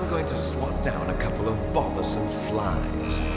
I'm going to swat down a couple of bothersome flies.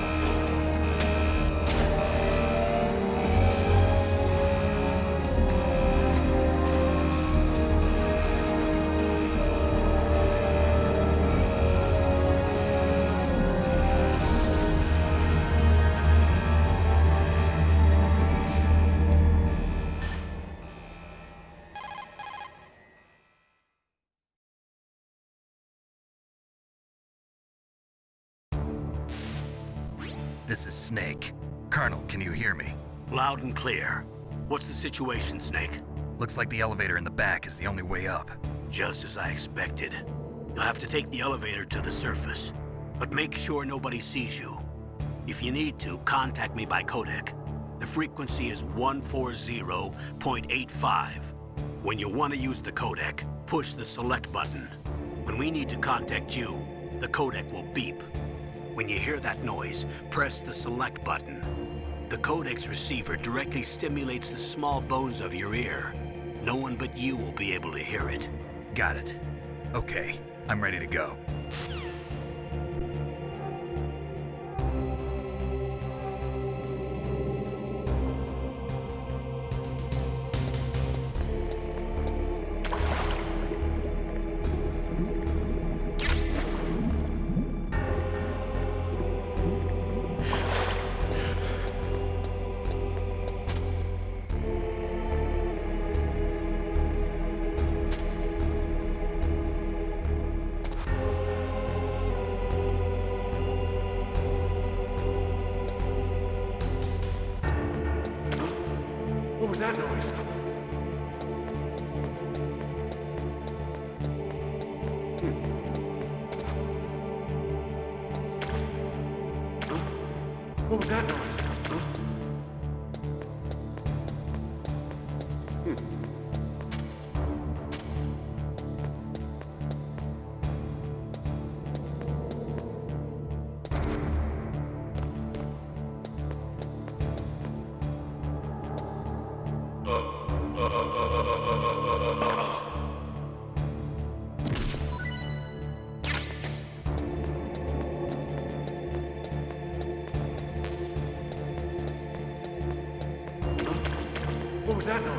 This is Snake. Colonel, can you hear me? Loud and clear. What's the situation, Snake? Looks like the elevator in the back is the only way up. Just as I expected. You'll have to take the elevator to the surface. But make sure nobody sees you. If you need to, contact me by codec. The frequency is 140.85. When you want to use the codec, push the select button. When we need to contact you, the codec will beep. When you hear that noise, press the select button. The codec's receiver directly stimulates the small bones of your ear. No one but you will be able to hear it. Got it. Okay, I'm ready to go. What was that noise? What was that noise? What was that noise?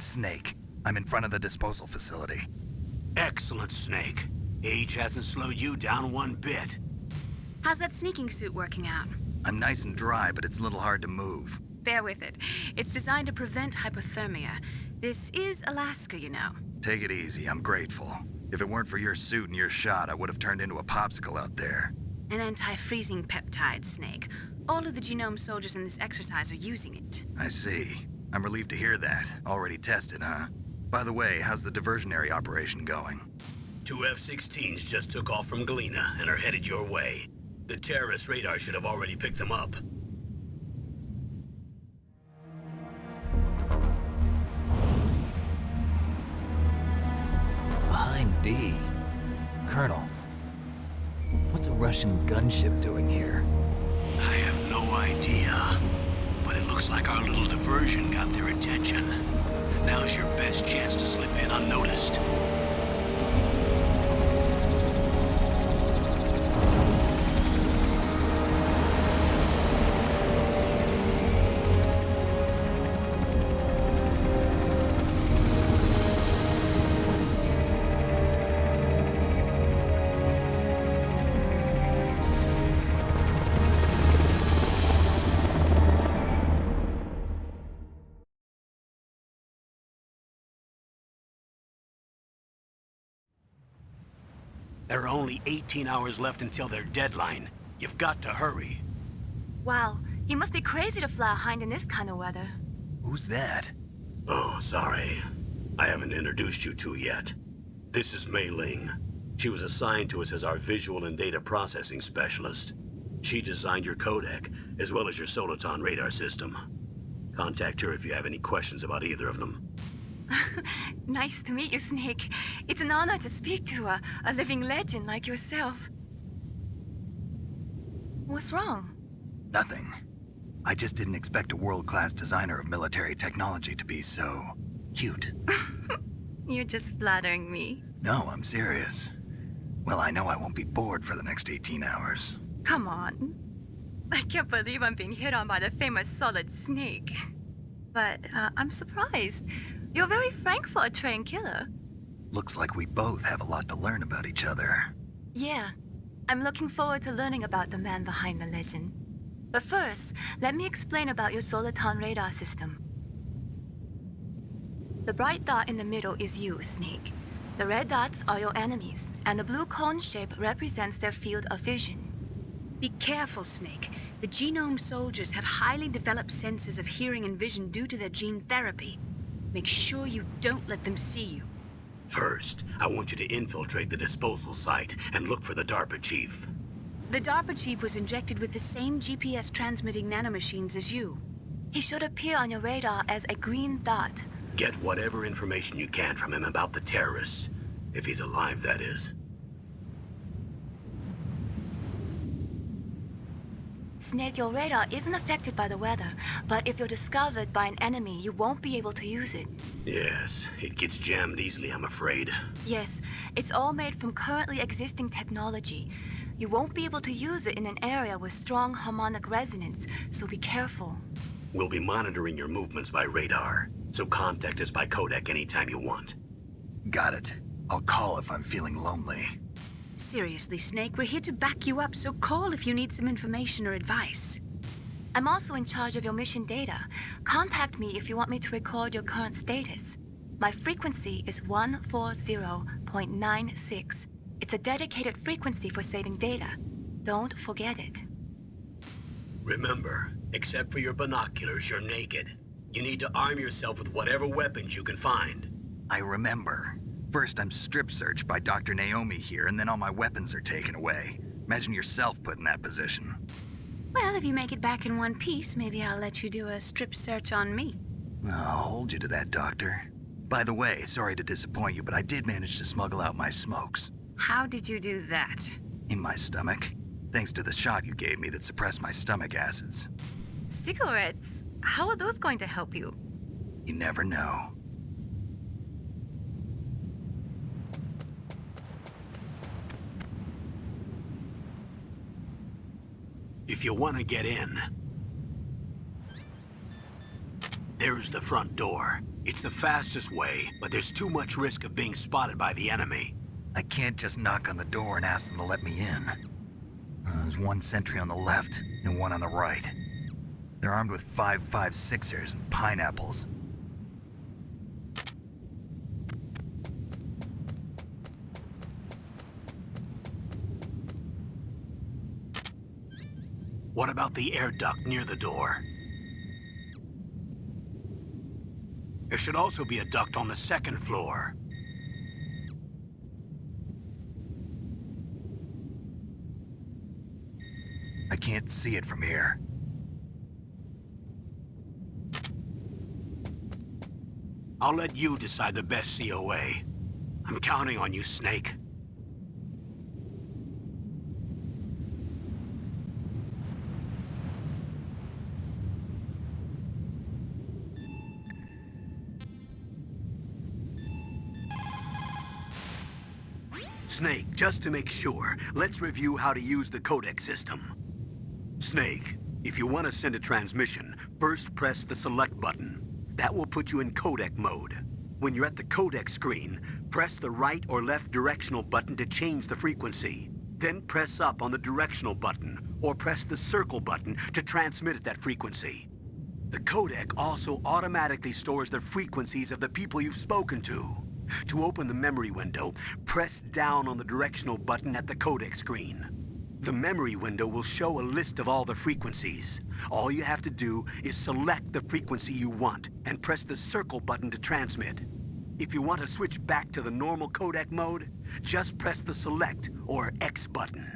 It's Snake. I'm in front of the disposal facility. Excellent, Snake. Age hasn't slowed you down one bit. How's that sneaking suit working out? I'm nice and dry, but it's a little hard to move. Bear with it. It's designed to prevent hypothermia. This is Alaska, you know. Take it easy, I'm grateful. If it weren't for your suit and your shot, I would have turned into a popsicle out there. An anti-freezing peptide, Snake. All of the genome soldiers in this exercise are using it. I see. I'm relieved to hear that. Already tested, huh? By the way, how's the diversionary operation going? 2 F-16s just took off from Galena and are headed your way. The terrorist radar should have already picked them up. Behind D. Colonel, what's a Russian gunship doing here? I have no idea, but it looks like our little diversion got their attention. Now's your best chance to slip in unnoticed. There are only 18 hours left until their deadline. You've got to hurry. Wow, you must be crazy to fly a hind in this kind of weather. Who's that? Oh, sorry. I haven't introduced you to yet. This is Mei Ling. She was assigned to us as our visual and data processing specialist. She designed your codec, as well as your Soliton radar system. Contact her if you have any questions about either of them. Nice to meet you, Snake. It's an honor to speak to a living legend like yourself. What's wrong? Nothing. I just didn't expect a world-class designer of military technology to be so cute. You're just flattering me. No, I'm serious. Well, I know I won't be bored for the next 18 hours. Come on. I can't believe I'm being hit on by the famous Solid Snake. But I'm surprised. You're very frank for a trained killer. Looks like we both have a lot to learn about each other. Yeah. I'm looking forward to learning about the man behind the legend. But first, let me explain about your Soliton radar system. The bright dot in the middle is you, Snake. The red dots are your enemies, and the blue cone shape represents their field of vision. Be careful, Snake. The genome soldiers have highly developed senses of hearing and vision due to their gene therapy. Make sure you don't let them see you. First, I want you to infiltrate the disposal site and look for the DARPA chief. The DARPA chief was injected with the same GPS transmitting nanomachines as you. He should appear on your radar as a green dot. Get whatever information you can from him about the terrorists. If he's alive, that is. Snake, your radar isn't affected by the weather, but if you're discovered by an enemy, you won't be able to use it. Yes, it gets jammed easily, I'm afraid. Yes, it's all made from currently existing technology. You won't be able to use it in an area with strong harmonic resonance, so be careful. We'll be monitoring your movements by radar, so contact us by codec anytime you want. Got it. I'll call if I'm feeling lonely. Seriously, Snake, we're here to back you up, so call if you need some information or advice. I'm also in charge of your mission data. Contact me if you want me to record your current status. My frequency is 140.96. It's a dedicated frequency for saving data. Don't forget it. Remember, except for your binoculars, you're naked. You need to arm yourself with whatever weapons you can find. I remember. First, I'm strip searched by Dr. Naomi here, and then all my weapons are taken away. Imagine yourself put in that position. Well, if you make it back in one piece, maybe I'll let you do a strip search on me. I'll hold you to that, Doctor. By the way, sorry to disappoint you, but I did manage to smuggle out my smokes. How did you do that? In my stomach. Thanks to the shot you gave me that suppressed my stomach acids. Cigarettes? How are those going to help you? You never know. If you want to get in, There's the front door. It's the fastest way, but there's too much risk of being spotted by the enemy. I can't just knock on the door and ask them to let me in. There's one sentry on the left and one on the right. They're armed with 5.56ers and pineapples. What about the air duct near the door? There should also be a duct on the second floor. I can't see it from here. I'll let you decide the best COA. I'm counting on you, Snake. Snake, just to make sure, let's review how to use the codec system. Snake, if you want to send a transmission, first press the select button. That will put you in codec mode. When you're at the codec screen, press the right or left directional button to change the frequency. Then press up on the directional button, or press the circle button to transmit at that frequency. The codec also automatically stores the frequencies of the people you've spoken to. To open the memory window, press down on the directional button at the codec screen. The memory window will show a list of all the frequencies. All you have to do is select the frequency you want and press the circle button to transmit. If you want to switch back to the normal codec mode, just press the select or X button.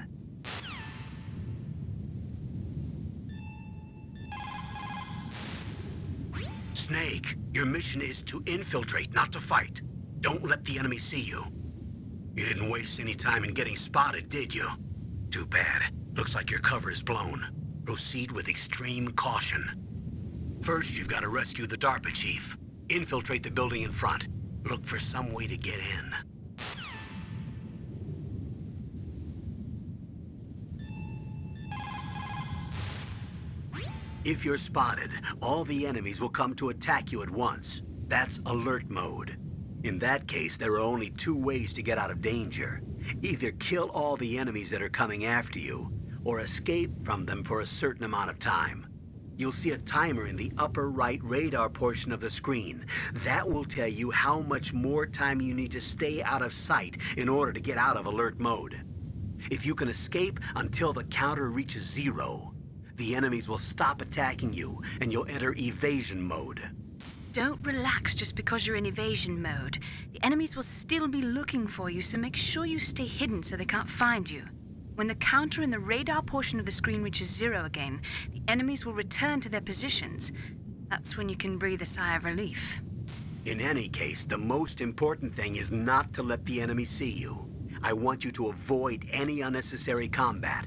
Snake, your mission is to infiltrate, not to fight. Don't let the enemy see you. You didn't waste any time in getting spotted, did you? Too bad. Looks like your cover is blown. Proceed with extreme caution. First, you've got to rescue the DARPA chief. Infiltrate the building in front. Look for some way to get in. If you're spotted, all the enemies will come to attack you at once. That's alert mode. In that case, there are only two ways to get out of danger. Either kill all the enemies that are coming after you, or escape from them for a certain amount of time. You'll see a timer in the upper right radar portion of the screen. That will tell you how much more time you need to stay out of sight in order to get out of alert mode. If you can escape until the counter reaches 0, the enemies will stop attacking you and you'll enter evasion mode. Don't relax just because you're in evasion mode. The enemies will still be looking for you, so make sure you stay hidden so they can't find you. When the counter in the radar portion of the screen reaches 0 again, the enemies will return to their positions. That's when you can breathe a sigh of relief. In any case, the most important thing is not to let the enemy see you. I want you to avoid any unnecessary combat.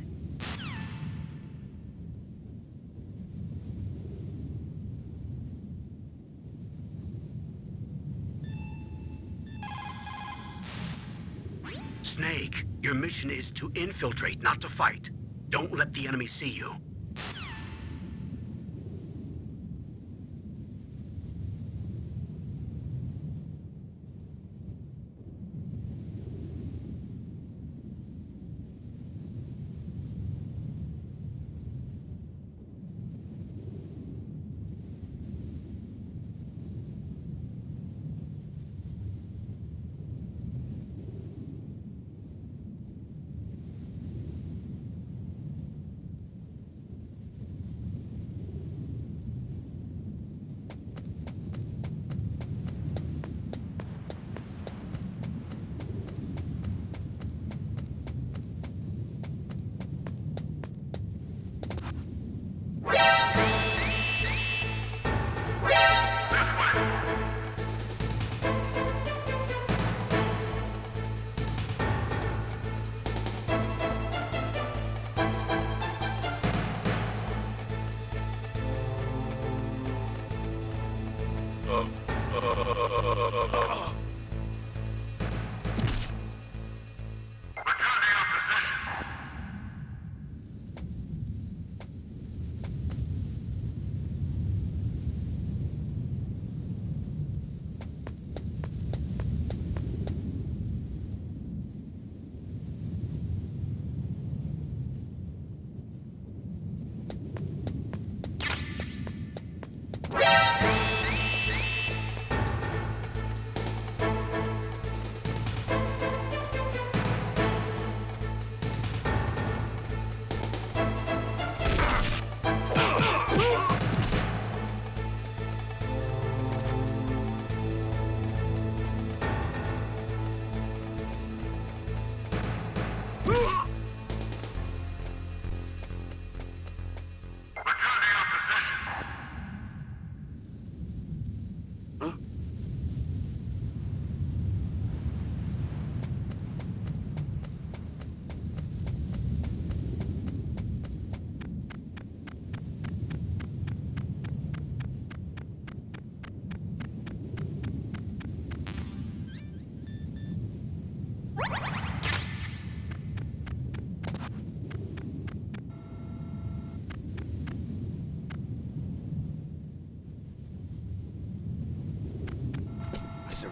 Snake, your mission is to infiltrate, not to fight. Don't let the enemy see you.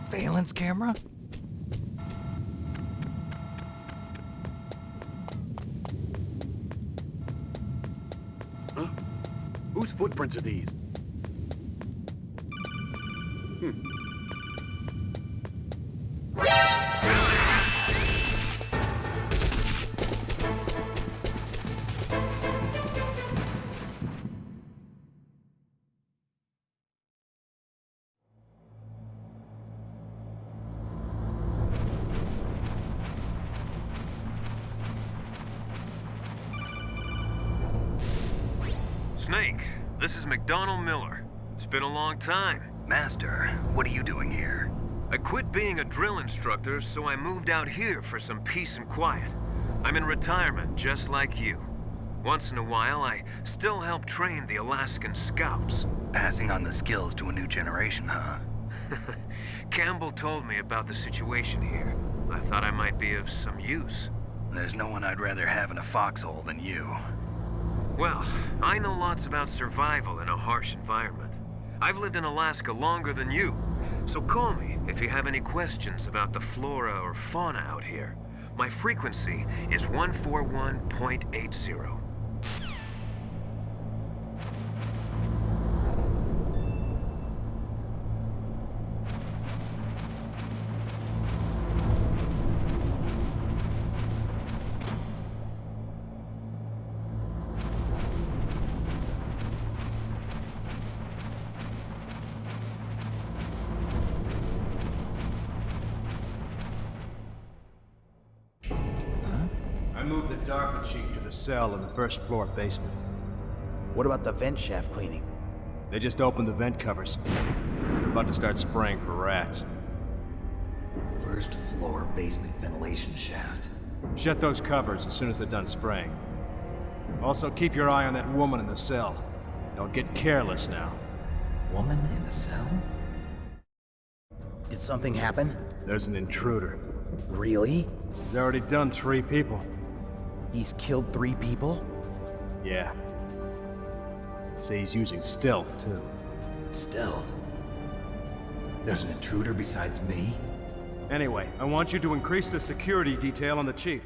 surveillance camera? Huh? Whose footprints are these? Snake, this is McDonald Miller. It's been a long time. Master, what are you doing here? I quit being a drill instructor, so I moved out here for some peace and quiet. I'm in retirement, just like you. Once in a while, I still help train the Alaskan Scouts. Passing on the skills to a new generation, huh? Campbell told me about the situation here. I thought I might be of some use. There's no one I'd rather have in a foxhole than you. Well, I know lots about survival in a harsh environment. I've lived in Alaska longer than you, so call me if you have any questions about the flora or fauna out here. My frequency is 141.80. I moved the DARPA chief to the cell in the first floor basement. What about the vent shaft cleaning? They just opened the vent covers. They're about to start spraying for rats. First floor basement ventilation shaft. Shut those covers as soon as they're done spraying. Also, keep your eye on that woman in the cell. Don't get careless now. Woman in the cell? Did something happen? There's an intruder. Really? He's already done 3 people. He's killed 3 people? Yeah. Say he's using stealth, too. Stealth? There's an intruder besides me? Anyway, I want you to increase the security detail on the chief.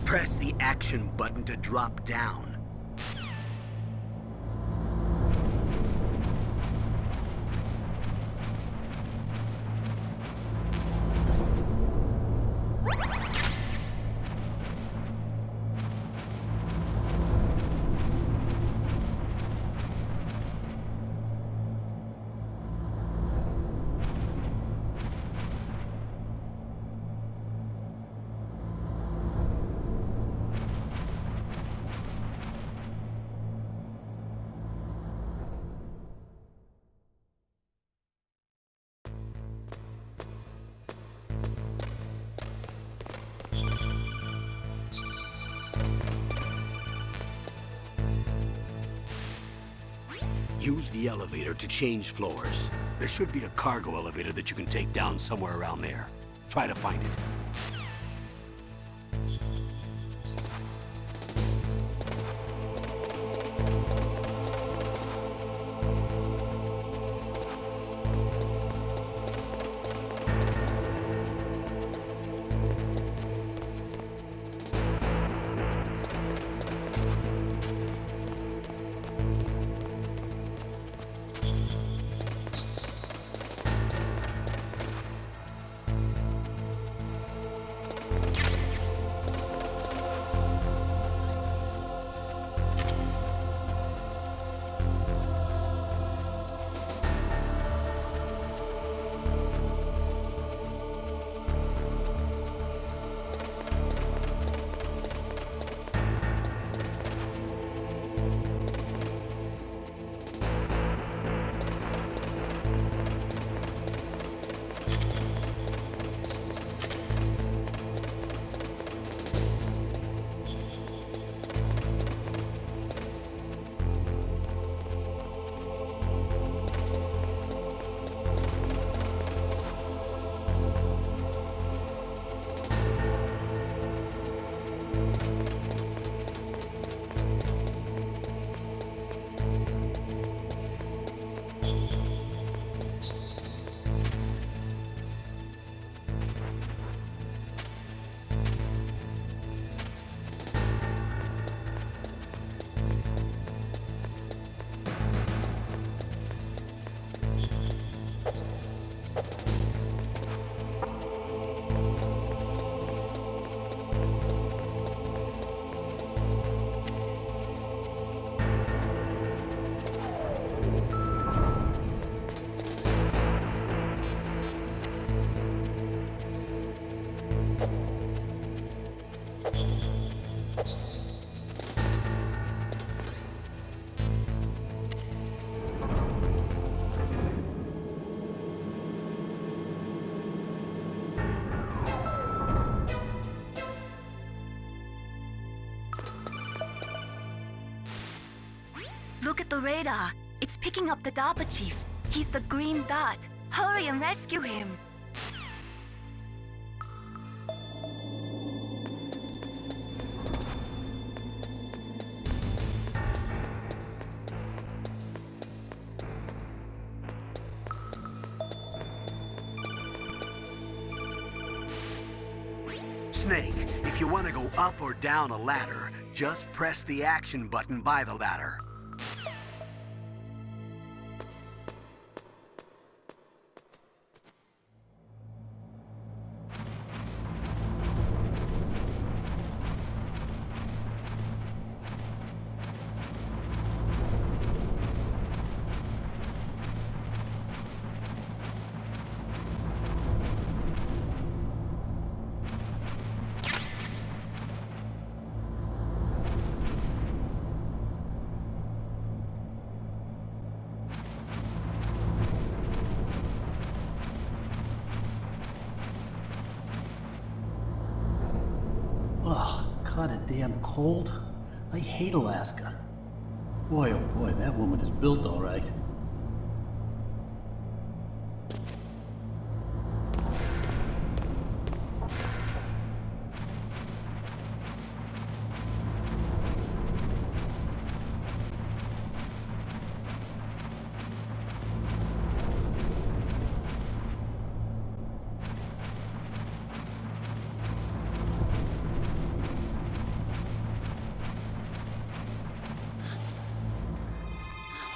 Press the action button to drop down. Use the elevator to change floors. There should be a cargo elevator that you can take down somewhere around there. Try to find it. radar. It's picking up the DARPA chief. He's the green dot. Hurry and rescue him. Snake, if you want to go up or down a ladder, just press the action button by the ladder. Kinda damn cold. I hate Alaska. Boy, oh boy, that woman is built all right.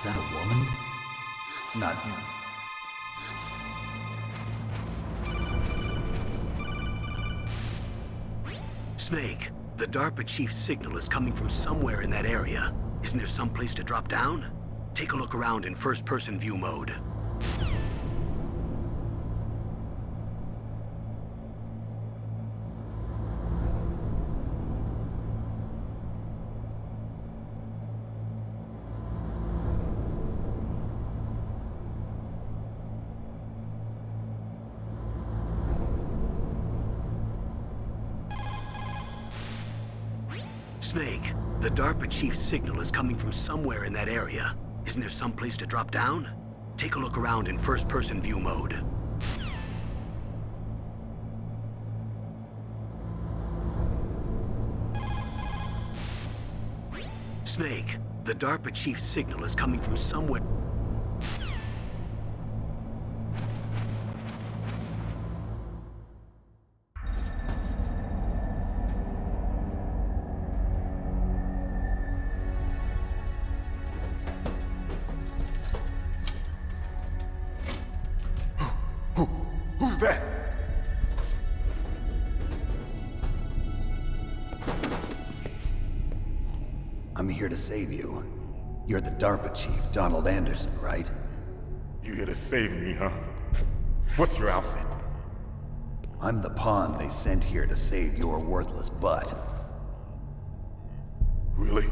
Is that a woman? Not him. Snake, the DARPA chief's signal is coming from somewhere in that area. Isn't there some place to drop down? Take a look around in first-person view mode. Snake, the DARPA chief's signal is coming from somewhere in that area. Isn't there some place to drop down? Take a look around in first-person view mode. Snake, the DARPA chief's signal is coming from somewhere... Who's that? I'm here to save you. You're the DARPA chief, Donald Anderson, right? You here to save me, huh? What's your outfit? I'm the pawn they sent here to save your worthless butt. Really?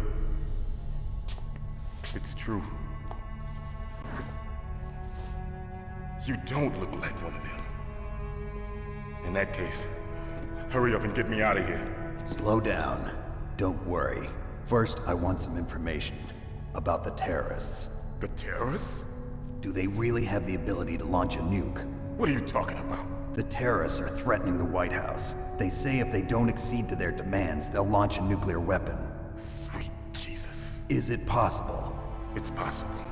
It's true. You don't look like one of them. In that case, hurry up and get me out of here. Slow down. Don't worry. First, I want some information about the terrorists. The terrorists? Do they really have the ability to launch a nuke? What are you talking about? The terrorists are threatening the White House. They say if they don't accede to their demands, they'll launch a nuclear weapon. Sweet Jesus. Is it possible? It's possible.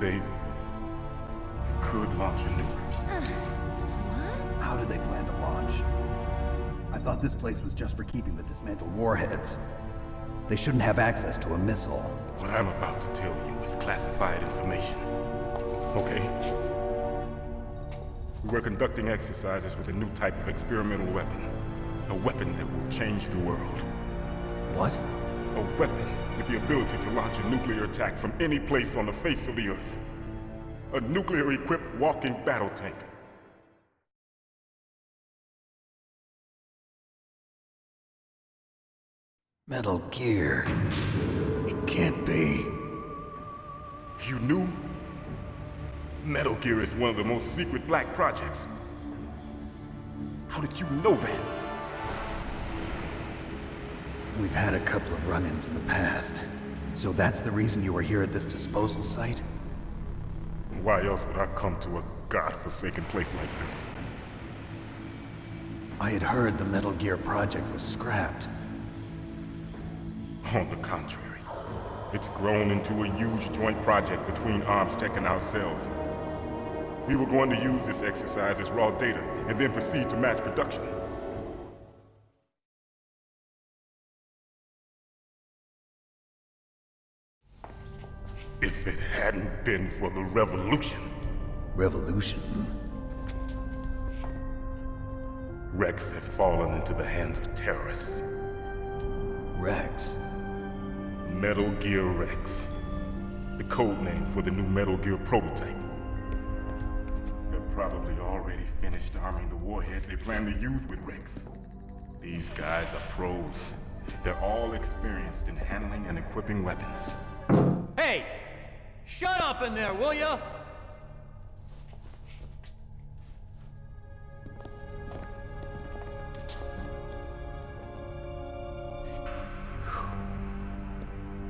They could launch a nuke. How do they plan to launch? I thought this place was just for keeping the dismantled warheads. They shouldn't have access to a missile. What I'm about to tell you is classified information. Okay? We're conducting exercises with a new type of experimental weapon. A weapon that will change the world. What? A weapon with the ability to launch a nuclear attack from any place on the face of the Earth. A nuclear-equipped walking battle tank. Metal Gear. It can't be. You knew? Metal Gear is one of the most secret black projects. How did you know that? We've had a couple of run-ins in the past. So that's the reason you were here at this disposal site? Why else would I come to a godforsaken place like this? I had heard the Metal Gear project was scrapped. On the contrary, it's grown into a huge joint project between ArmsTech and ourselves. We were going to use this exercise as raw data and then proceed to mass production. If it hadn't been for the revolution. Revolution? Rex has fallen into the hands of terrorists. Rex? Metal Gear Rex. The code name for the new Metal Gear prototype. They're probably already finished arming the warhead they plan to use with Rex. These guys are pros. They're all experienced in handling and equipping weapons. Hey! Shut up in there, will ya?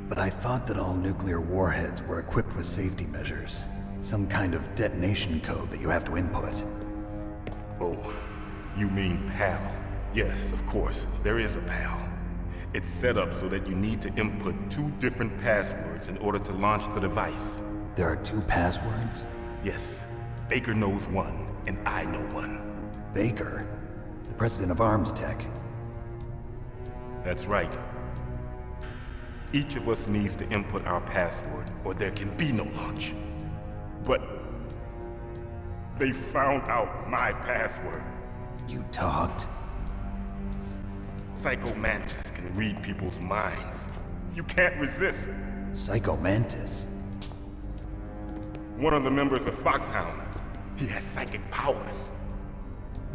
But I thought that all nuclear warheads were equipped with safety measures. Some kind of detonation code that you have to input. Oh, you mean PAL? Yes, of course, there is a PAL. It's set up so that you need to input 2 different passwords in order to launch the device. There are 2 passwords? Yes. Baker knows one, and I know one. Baker? The president of ArmsTech? That's right. Each of us needs to input our password, or there can be no launch. But they found out my password. You talked? Psycho Mantis can read people's minds. You can't resist. Psycho Mantis? One of the members of Foxhound. He has psychic powers.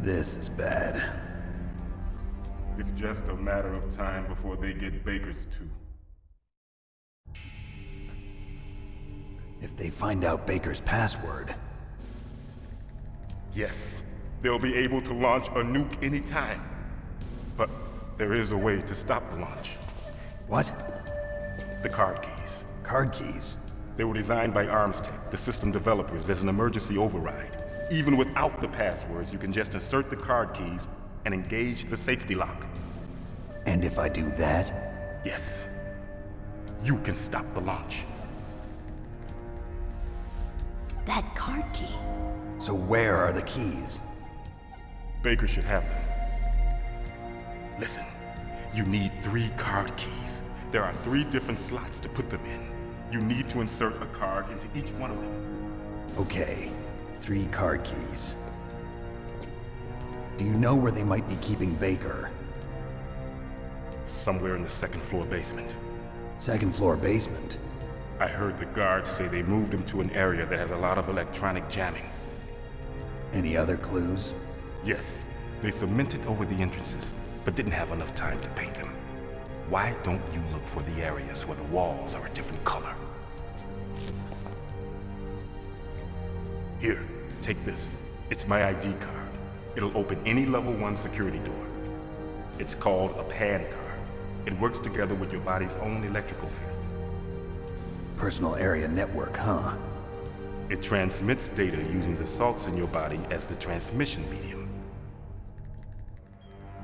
This is bad. It's just a matter of time before they get Baker's too. If they find out Baker's password... Yes, they'll be able to launch a nuke anytime. But there is a way to stop the launch. What? The card keys. Card keys? They were designed by ArmsTech, the system developers, as an emergency override. Even without the passwords, you can just insert the card keys and engage the safety lock. And if I do that? Yes. You can stop the launch. That card key. So where are the keys? Baker should have them. Listen, you need 3 card keys. There are 3 different slots to put them in. You need to insert a card into each one of them. Okay, 3 card keys. Do you know where they might be keeping Baker? Somewhere in the 2nd floor basement. 2nd floor basement? I heard the guards say they moved him to an area that has a lot of electronic jamming. Any other clues? Yes, they cemented over the entrances, but didn't have enough time to paint them. Why don't you look for the areas where the walls are a different color? Here, take this. It's my ID card. It'll open any level 1 security door. It's called a PAN card. It works together with your body's own electrical field. Personal area network, huh? It transmits data using the salts in your body as the transmission medium.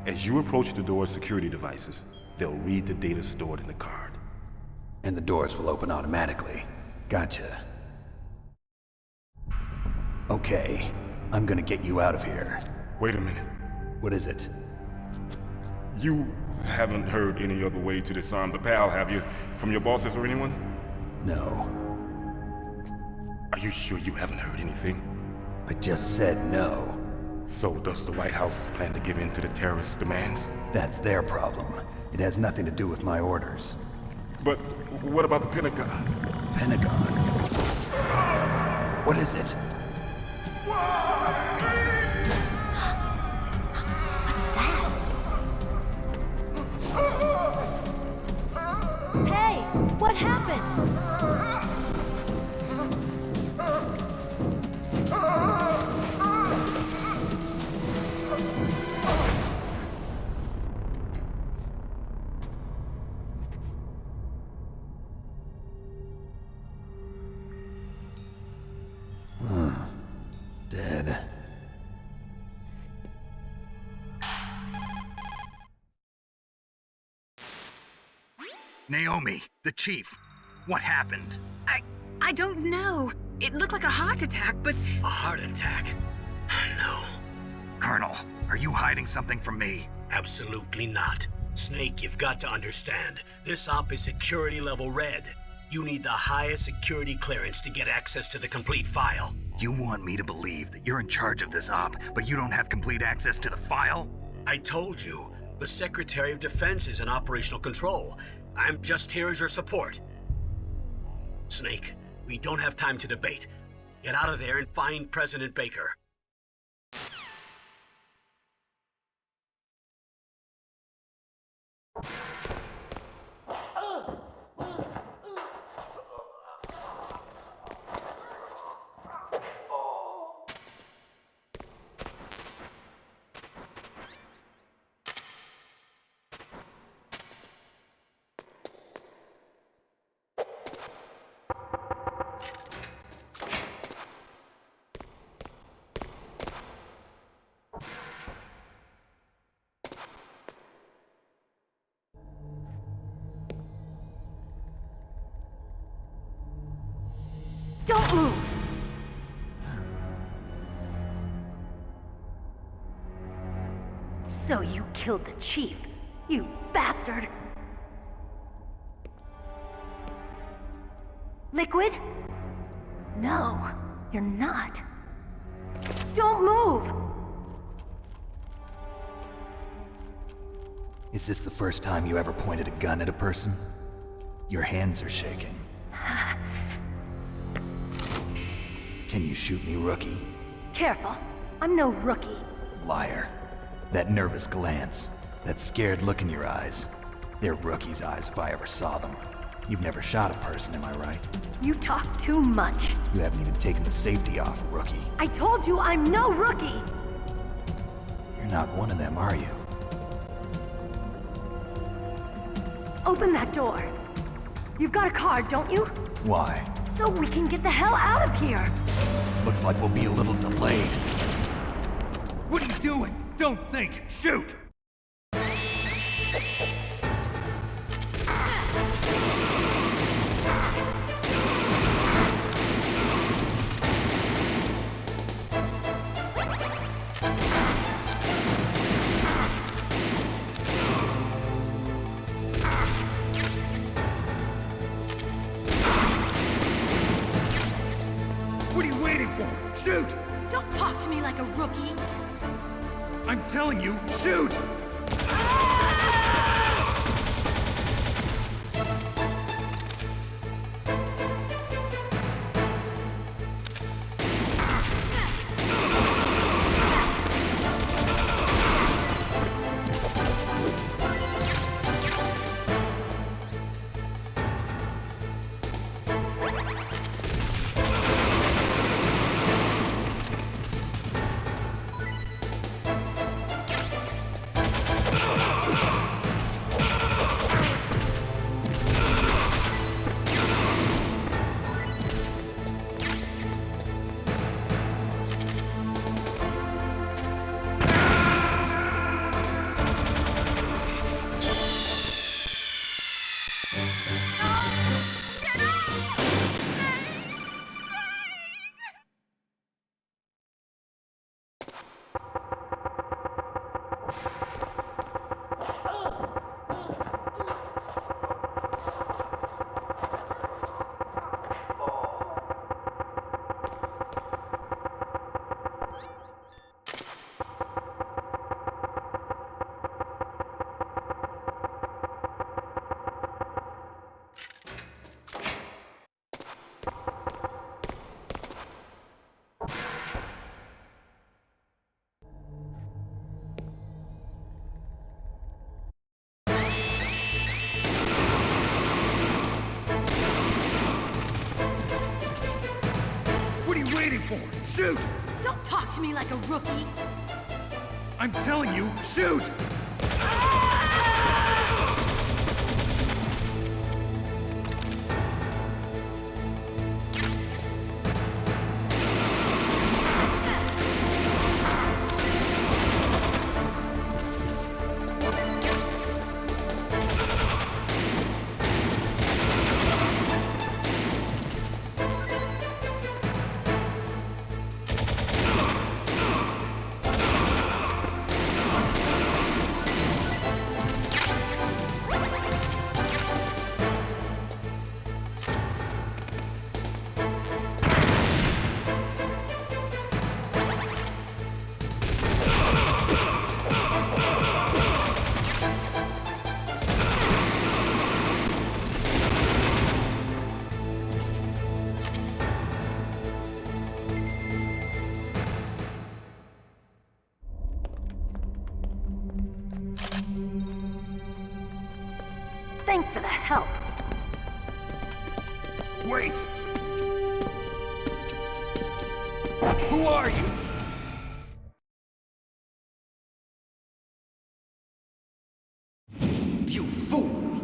As you approach the door's security devices, they'll read the data stored in the card. And the doors will open automatically. Gotcha. Okay, I'm gonna get you out of here. Wait a minute. What is it? You haven't heard any other way to disarm the PAL, have you? From your bosses or anyone? No. Are you sure you haven't heard anything? I just said no. So does the White House plan to give in to the terrorists' demands? That's their problem. It has nothing to do with my orders. But what about the Pentagon? Pentagon? What is it? Hey, what happened? Naomi, the chief. What happened? I don't know. It looked like a heart attack, but... A heart attack? No. Colonel, are you hiding something from me? Absolutely not. Snake, you've got to understand. This op is security level red. You need the highest security clearance to get access to the complete file. You want me to believe that you're in charge of this op, but you don't have complete access to the file? I told you. The Secretary of Defense is in operational control. I'm just here as your support. Snake, we don't have time to debate. Get out of there and find President Baker. Don't move! So you killed the chief, you bastard! Liquid? No, you're not. Don't move! Is this the first time you ever pointed a gun at a person? Your hands are shaking. Can you shoot me, rookie? Careful, I'm no rookie. Liar. That nervous glance, that scared look in your eyes. They're rookie's eyes if I ever saw them. You've never shot a person, am I right? You talk too much. You haven't even taken the safety off, rookie. I told you I'm no rookie! You're not one of them, are you? Open that door. You've got a card, don't you? Why? So we can get the hell out of here! Looks like we'll be a little delayed. What are you doing? Don't think! Shoot! What are you waiting for? Shoot! Don't talk to me like a rookie! I'm telling you, shoot! Shoot! Don't talk to me like a rookie! I'm telling you, shoot! help. Wait! Who are you? You fool!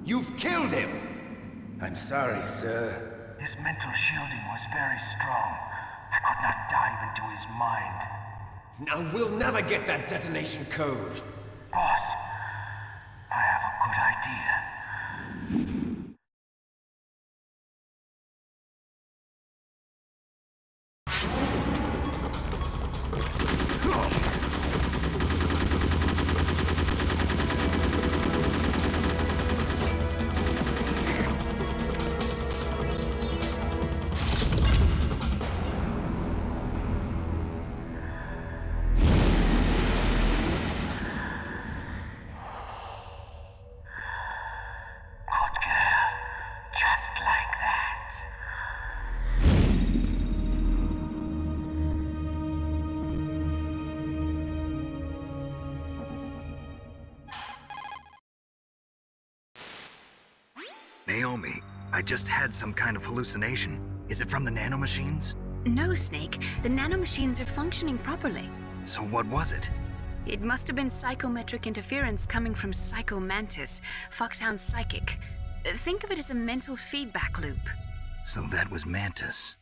You've killed him! I'm sorry, sir. His mental shielding was very strong. I could not dive into his mind. Now we'll never get that detonation code. Boss, I have a good idea. Naomi, I just had some kind of hallucination. Is it from the nanomachines? No, Snake. The nanomachines are functioning properly. So what was it? It must have been psychometric interference coming from Psycho Mantis, Foxhound's psychic. Think of it as a mental feedback loop. So that was Mantis.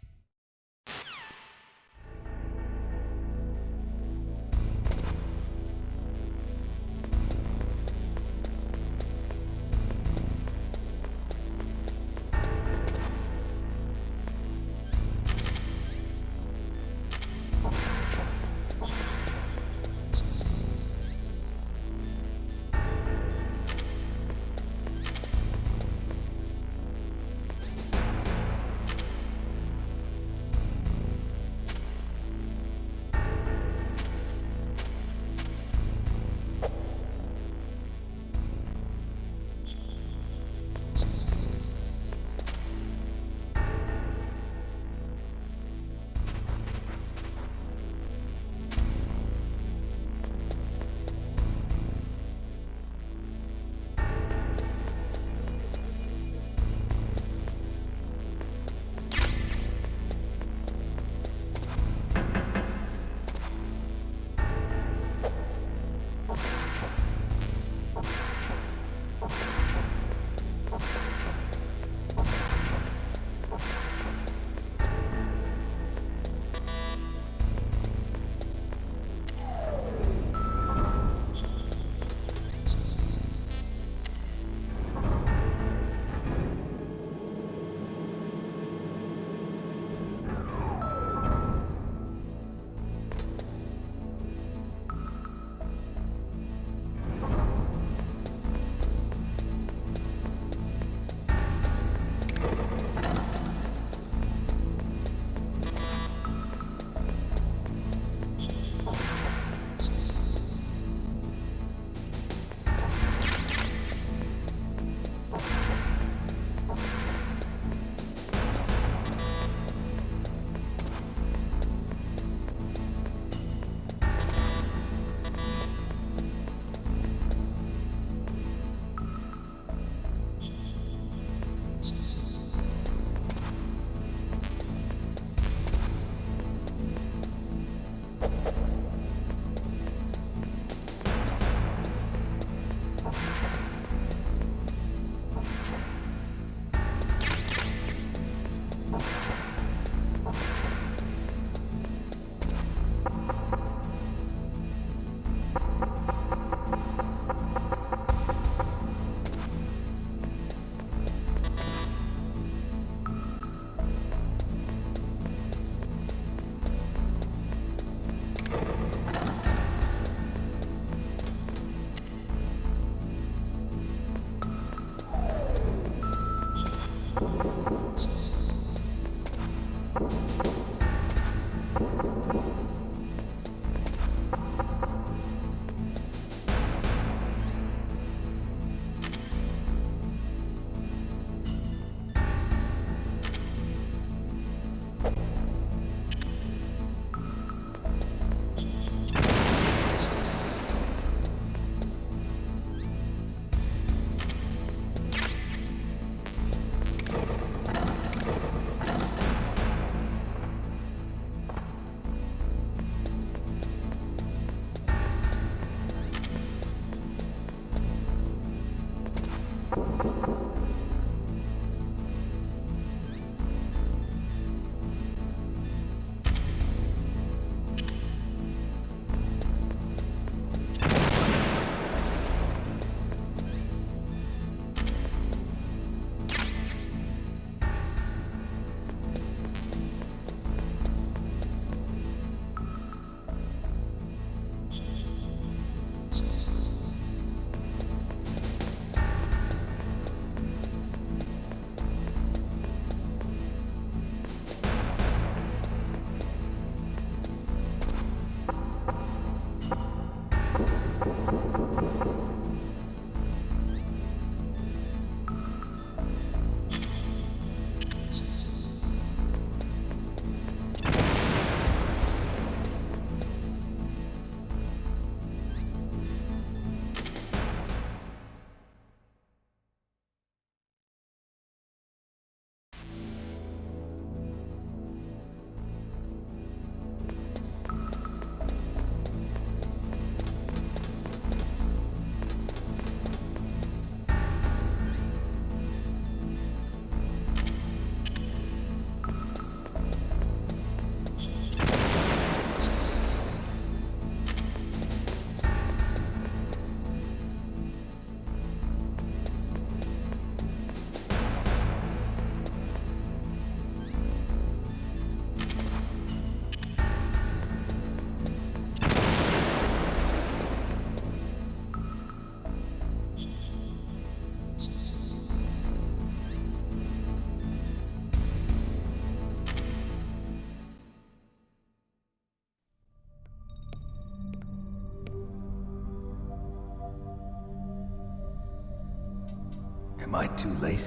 Am I too late?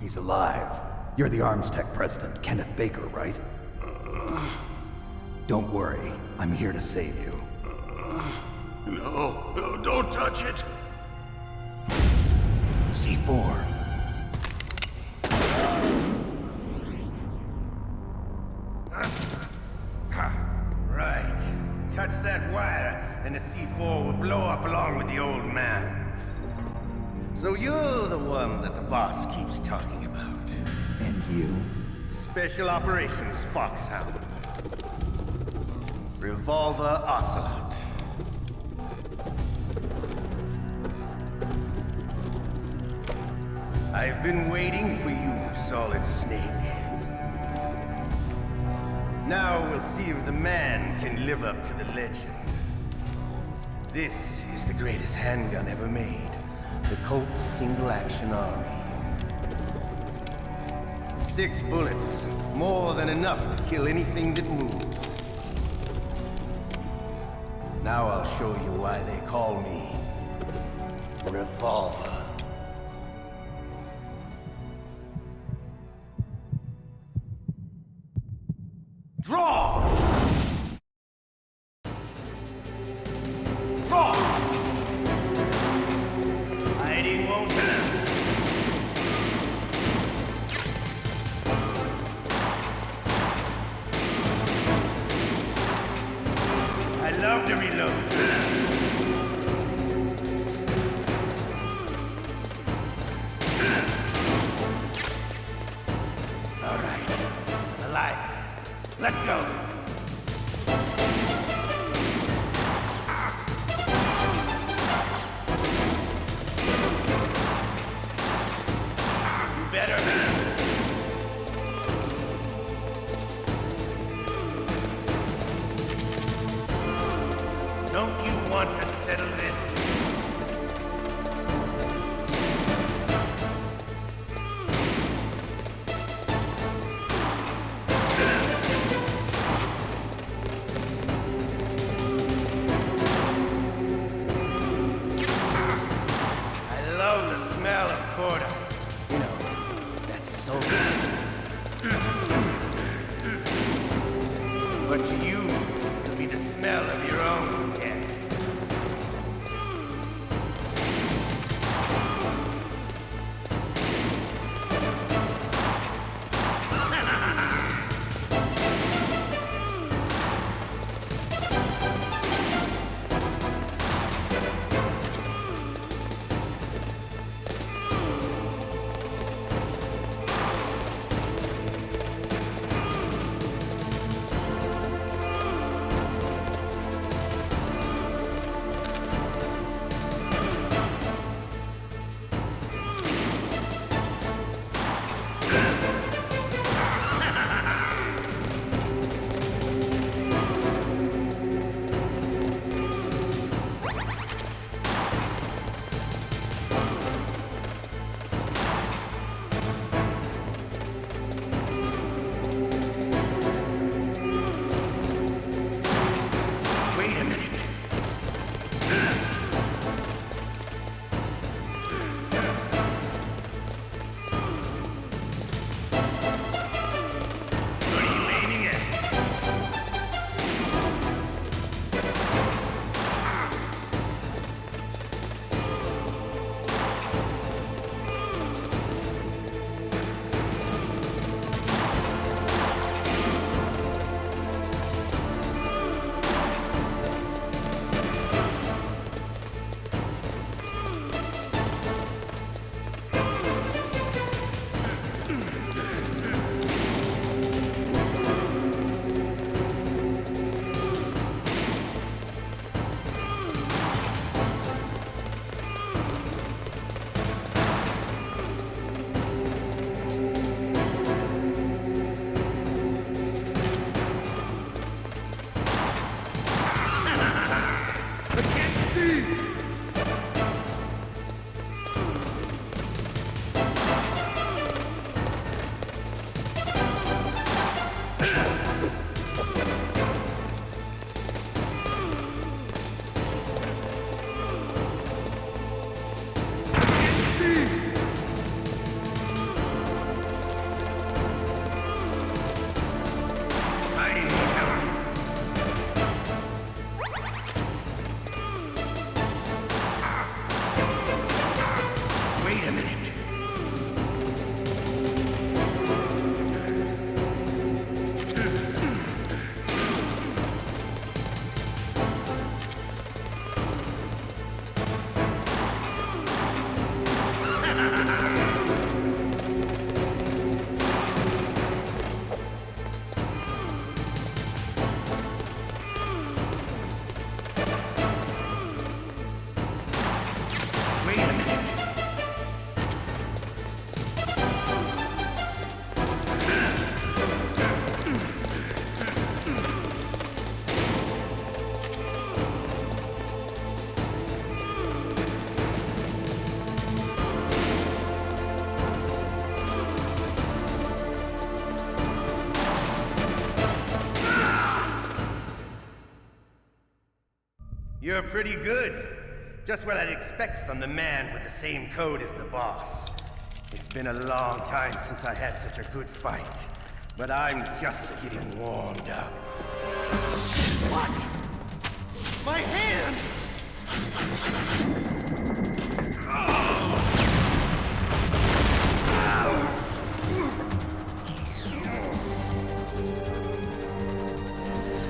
He's alive. You're the Arms Tech president, Kenneth Baker, right? Don't worry. I'm here to save you. No, don't touch it! C4. Right. Touch that wire, and the C4 will blow up along with the old man. So you're the one that the boss keeps talking about. And you? Special Operations Foxhound. Revolver Ocelot. I've been waiting for you, Solid Snake. Now we'll see if the man can live up to the legend. This is the greatest handgun ever made. The Colt Single Action Army. 6 bullets, more than enough to kill anything that moves. Now I'll show you why they call me Revolver. Draw! Draw! Hiding won't hurt. I love to reload. All right. Alive. Let's go. You better. Don't you want to settle this? But to you, it'll be the smell of your own death. You're pretty good. Just what I'd expect from the man with the same code as the boss. It's been a long time since I had such a good fight, but I'm just getting warmed up. What? My hand!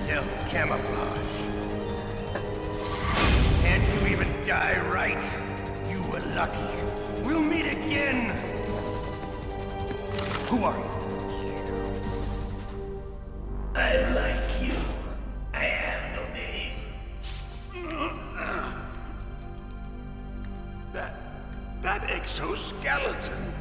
Stealth camouflage. Can't you even die right? You were lucky. We'll meet again! Who are you? I like you. I have no name. That exoskeleton.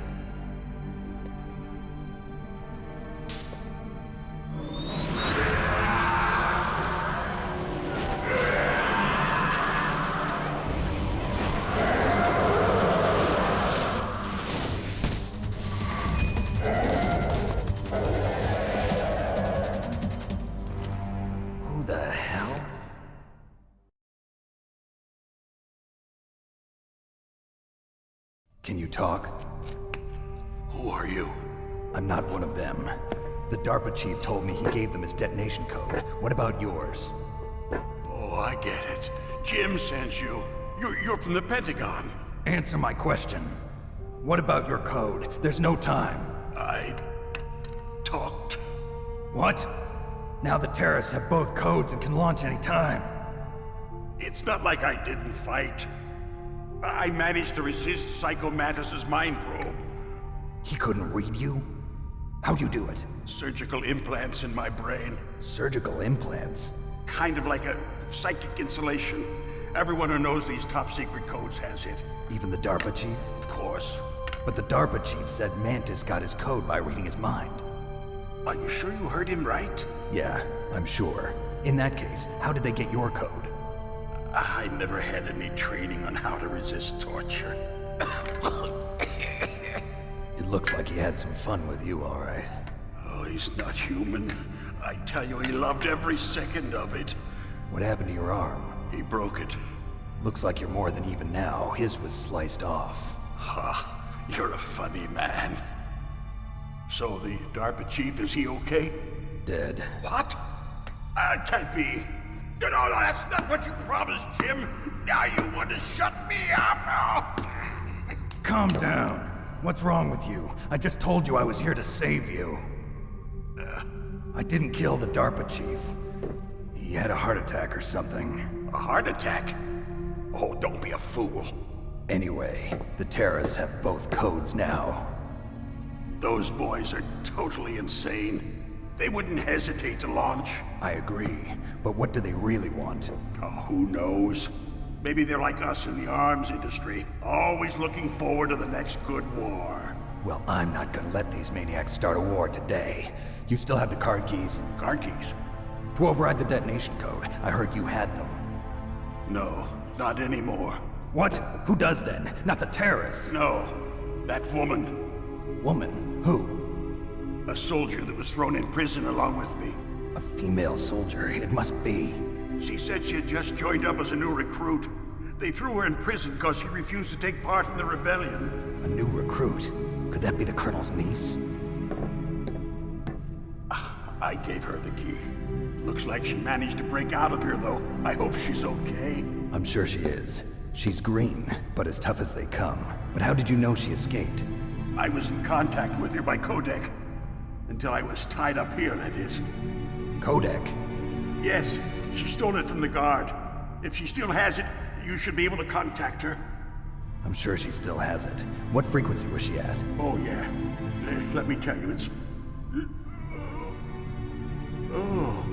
Can you talk? Who are you? I'm not one of them. The DARPA chief told me he gave them his detonation code. What about yours? Oh, I get it. Jim sent you. You're from the Pentagon. Answer my question. What about your code? There's no time. I talked. What? Now the terrorists have both codes and can launch any time. It's not like I didn't fight. I managed to resist Psycho Mantis's mind probe. He couldn't read you? How'd you do it? Surgical implants in my brain. Surgical implants? Kind of like a psychic insulation. Everyone who knows these top secret codes has it. Even the DARPA chief? Of course. But the DARPA chief said Mantis got his code by reading his mind. Are you sure you heard him right? Yeah, I'm sure. In that case, how did they get your code? I never had any training on how to resist torture. It looks like he had some fun with you, all right. Oh, he's not human. I tell you, he loved every second of it. What happened to your arm? He broke it. Looks like you're more than even now. His was sliced off. Ha, you're a funny man. So the DARPA chief, is he okay? Dead. What? Can't be. No, that's not what you promised, Jim. Now you want to shut me up? Calm down. What's wrong with you? I just told you I was here to save you. I didn't kill the DARPA chief. He had a heart attack or something. A heart attack? Oh, don't be a fool. Anyway, the terrorists have both codes now. Those boys are totally insane. They wouldn't hesitate to launch. I agree, but what do they really want? Oh, who knows? Maybe they're like us in the arms industry, always looking forward to the next good war. Well, I'm not gonna let these maniacs start a war today. You still have the card keys? Card keys? To override the detonation code. I heard you had them. No, not anymore. What? Who does then? Not the terrorists? No, that woman. Woman? Who? A soldier that was thrown in prison along with me. A female soldier, it must be. She said she had just joined up as a new recruit. They threw her in prison because she refused to take part in the rebellion. A new recruit? Could that be the Colonel's niece? I gave her the key. Looks like she managed to break out of here, though. I hope she's okay. I'm sure she is. She's green, but as tough as they come. But how did you know she escaped? I was in contact with her by codec. Until I was tied up here, that is. Codec? Yes, she stole it from the guard. If she still has it, you should be able to contact her. I'm sure she still has it. What frequency was she at? Oh, yeah. Let me tell you, it's... Oh,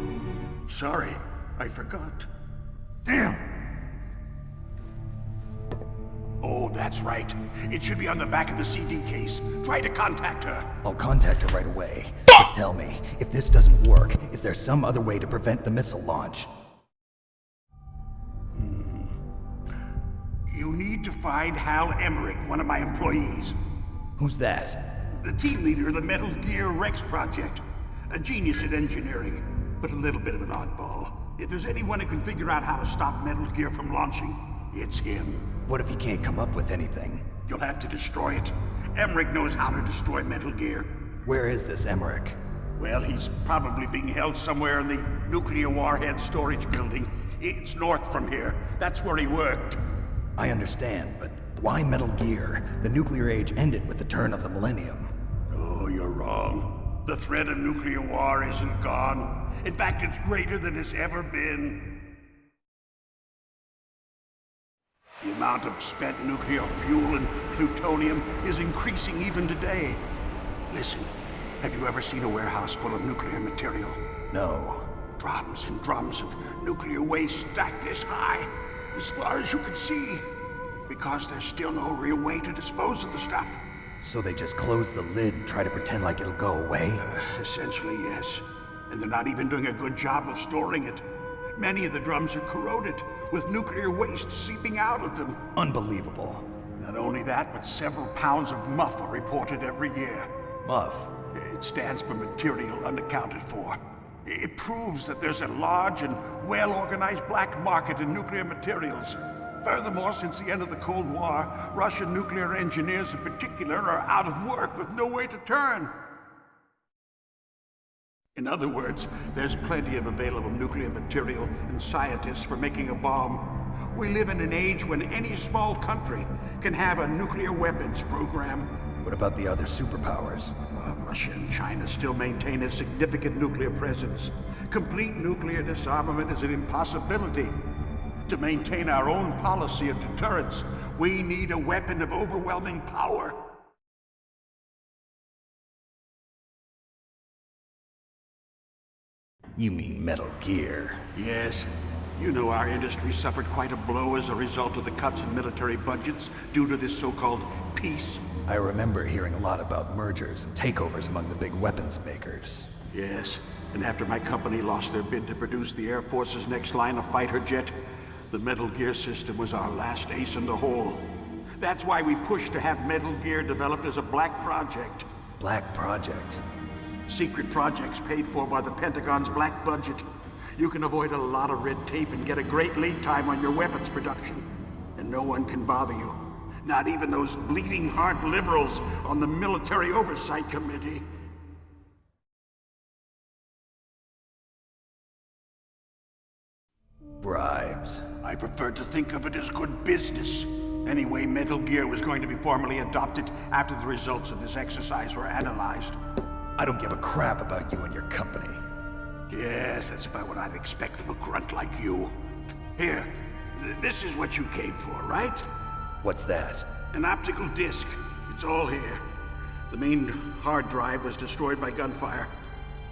sorry. I forgot. Damn! Oh, that's right. It should be on the back of the CD case. Try to contact her. I'll contact her right away. But tell me, if this doesn't work, is there some other way to prevent the missile launch? You need to find Hal Emmerich, one of my employees. Who's that? The team leader of the Metal Gear Rex project. A genius at engineering, but a little bit of an oddball. If there's anyone who can figure out how to stop Metal Gear from launching, it's him. What if he can't come up with anything? You'll have to destroy it. Emmerich knows how to destroy Metal Gear. Where is this Emmerich? Well, he's probably being held somewhere in the nuclear warhead storage building. It's north from here. That's where he worked. I understand, but why Metal Gear? The nuclear age ended with the turn of the millennium. Oh, you're wrong. The threat of nuclear war isn't gone. In fact, it's greater than it's ever been. The amount of spent nuclear fuel and plutonium is increasing even today. Listen, have you ever seen a warehouse full of nuclear material? No. Drums and drums of nuclear waste stacked this high, as far as you can see, because there's still no real way to dispose of the stuff. So they just close the lid and try to pretend like it'll go away? Essentially, yes. And they're not even doing a good job of storing it. Many of the drums are corroded, with nuclear waste seeping out of them. Unbelievable. Not only that, but several pounds of MUF are reported every year. MUF? It stands for material unaccounted for. It proves that there's a large and well-organized black market in nuclear materials. Furthermore, since the end of the Cold War, Russian nuclear engineers in particular are out of work with no way to turn. In other words, there's plenty of available nuclear material and scientists for making a bomb. We live in an age when any small country can have a nuclear weapons program. What about the other superpowers? Russia and China still maintain a significant nuclear presence. Complete nuclear disarmament is an impossibility. To maintain our own policy of deterrence, we need a weapon of overwhelming power. You mean Metal Gear? Yes. You know our industry suffered quite a blow as a result of the cuts in military budgets due to this so-called peace. I remember hearing a lot about mergers and takeovers among the big weapons makers. Yes, and after my company lost their bid to produce the Air Force's next line of fighter jet, the Metal Gear system was our last ace in the hole. That's why we pushed to have Metal Gear developed as a black project. Black project? Secret projects paid for by the Pentagon's black budget. You can avoid a lot of red tape and get a great lead time on your weapons production. And no one can bother you. Not even those bleeding heart liberals on the Military Oversight Committee. Bribes. I prefer to think of it as good business. Anyway, Metal Gear was going to be formally adopted after the results of this exercise were analyzed. I don't give a crap about you and your company. Yes, that's about what I'd expect from a grunt like you. Here, this is what you came for, right? What's that? An optical disc. It's all here. The main hard drive was destroyed by gunfire.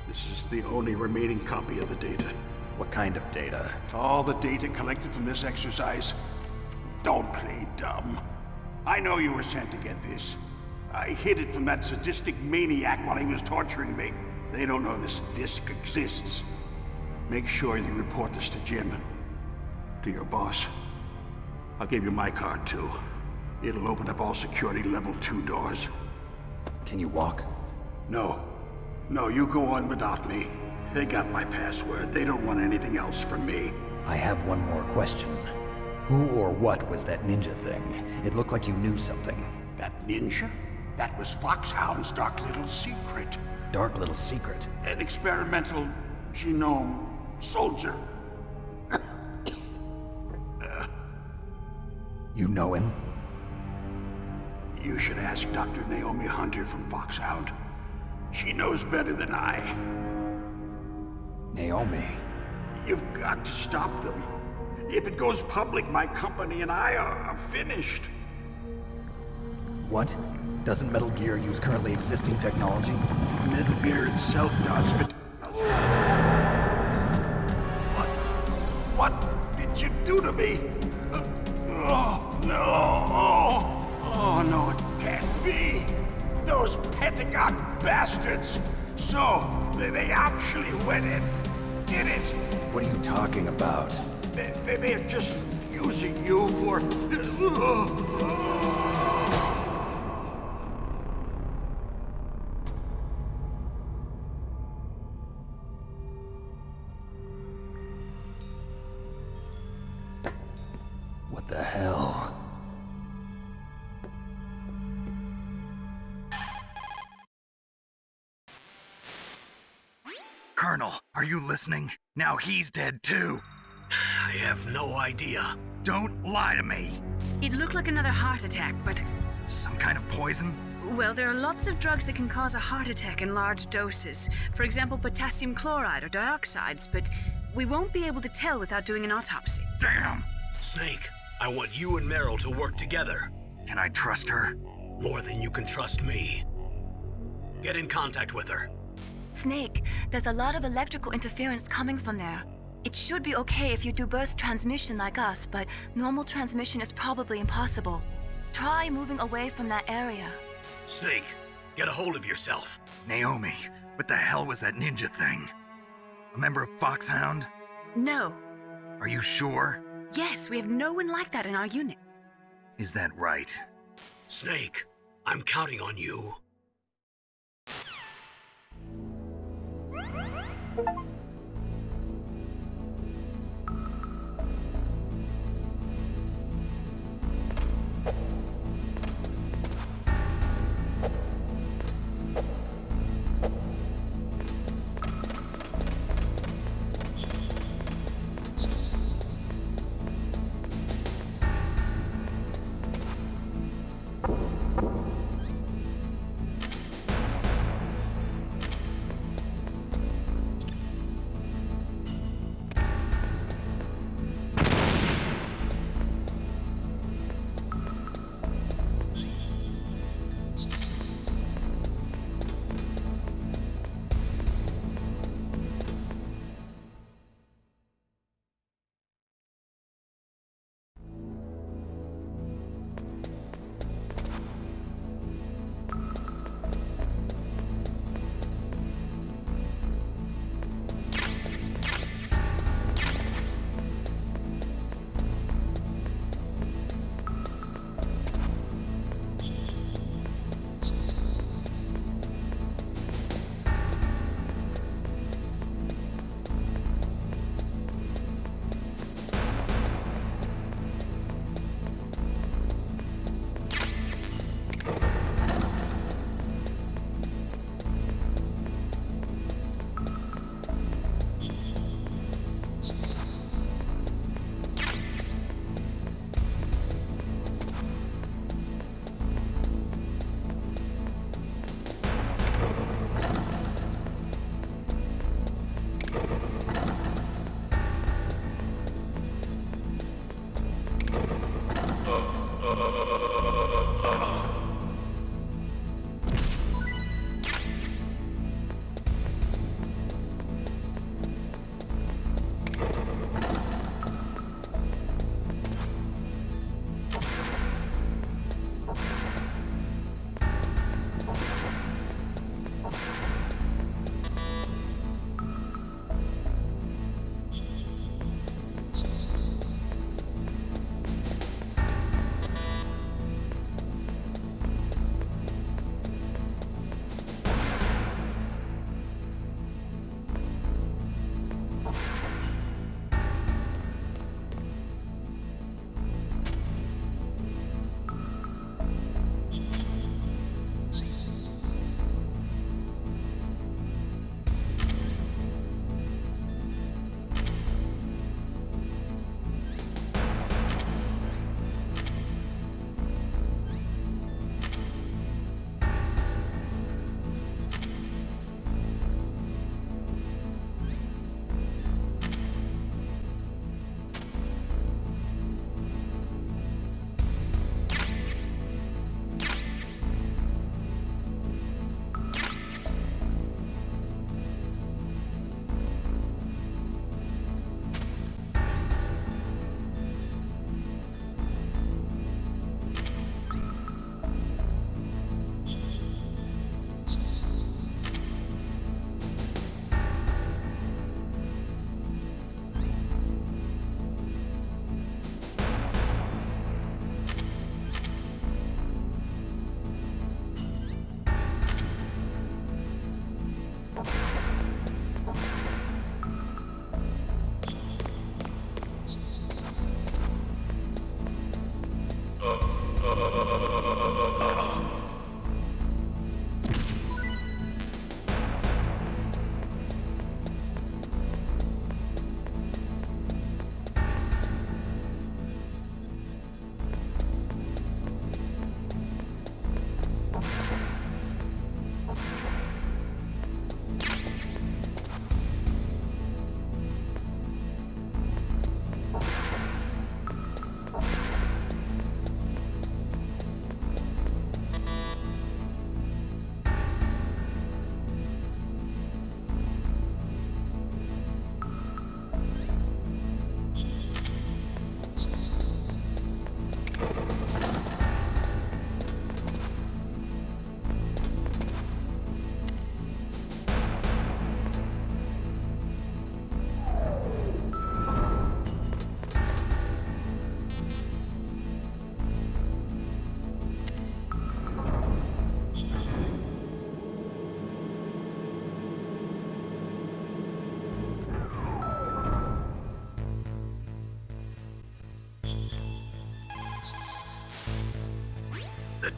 This is the only remaining copy of the data. What kind of data? All the data collected from this exercise. Don't play dumb. I know you were sent to get this. I hid it from that sadistic maniac while he was torturing me. They don't know this disc exists. Make sure you report this to Jim. To your boss. I'll give you my card, too. It'll open up all security level 2 doors. Can you walk? No. No, you go on without me. They got my password. They don't want anything else from me. I have one more question. Who or what was that ninja thing? It looked like you knew something. That ninja? That was Foxhound's dark little secret. Dark little secret? An experimental genome soldier. You know him? You should ask Dr. Naomi Hunter from Foxhound. She knows better than I. Naomi? You've got to stop them. If it goes public, my company and I are finished. What? Doesn't Metal Gear use currently existing technology? Metal Gear itself does, but... What did you do to me? Oh, no. Oh, no, it can't be. Those Pentagon bastards. So, they actually went in, did it. What are you talking about? They're just using you for... Colonel, are you listening? Now he's dead too. I have no idea. Don't lie to me. It looked like another heart attack, but... Some kind of poison? Well, there are lots of drugs that can cause a heart attack in large doses. For example, potassium chloride or dioxides, but we won't be able to tell without doing an autopsy. Damn! Snake, I want you and Meryl to work together. Can I trust her? More than you can trust me. Get in contact with her. Snake, there's a lot of electrical interference coming from there. It should be okay if you do burst transmission like us, but normal transmission is probably impossible. Try moving away from that area. Snake, get a hold of yourself. Naomi, what the hell was that ninja thing? A member of Foxhound? No. Are you sure? Yes, we have no one like that in our unit. Is that right? Snake, I'm counting on you.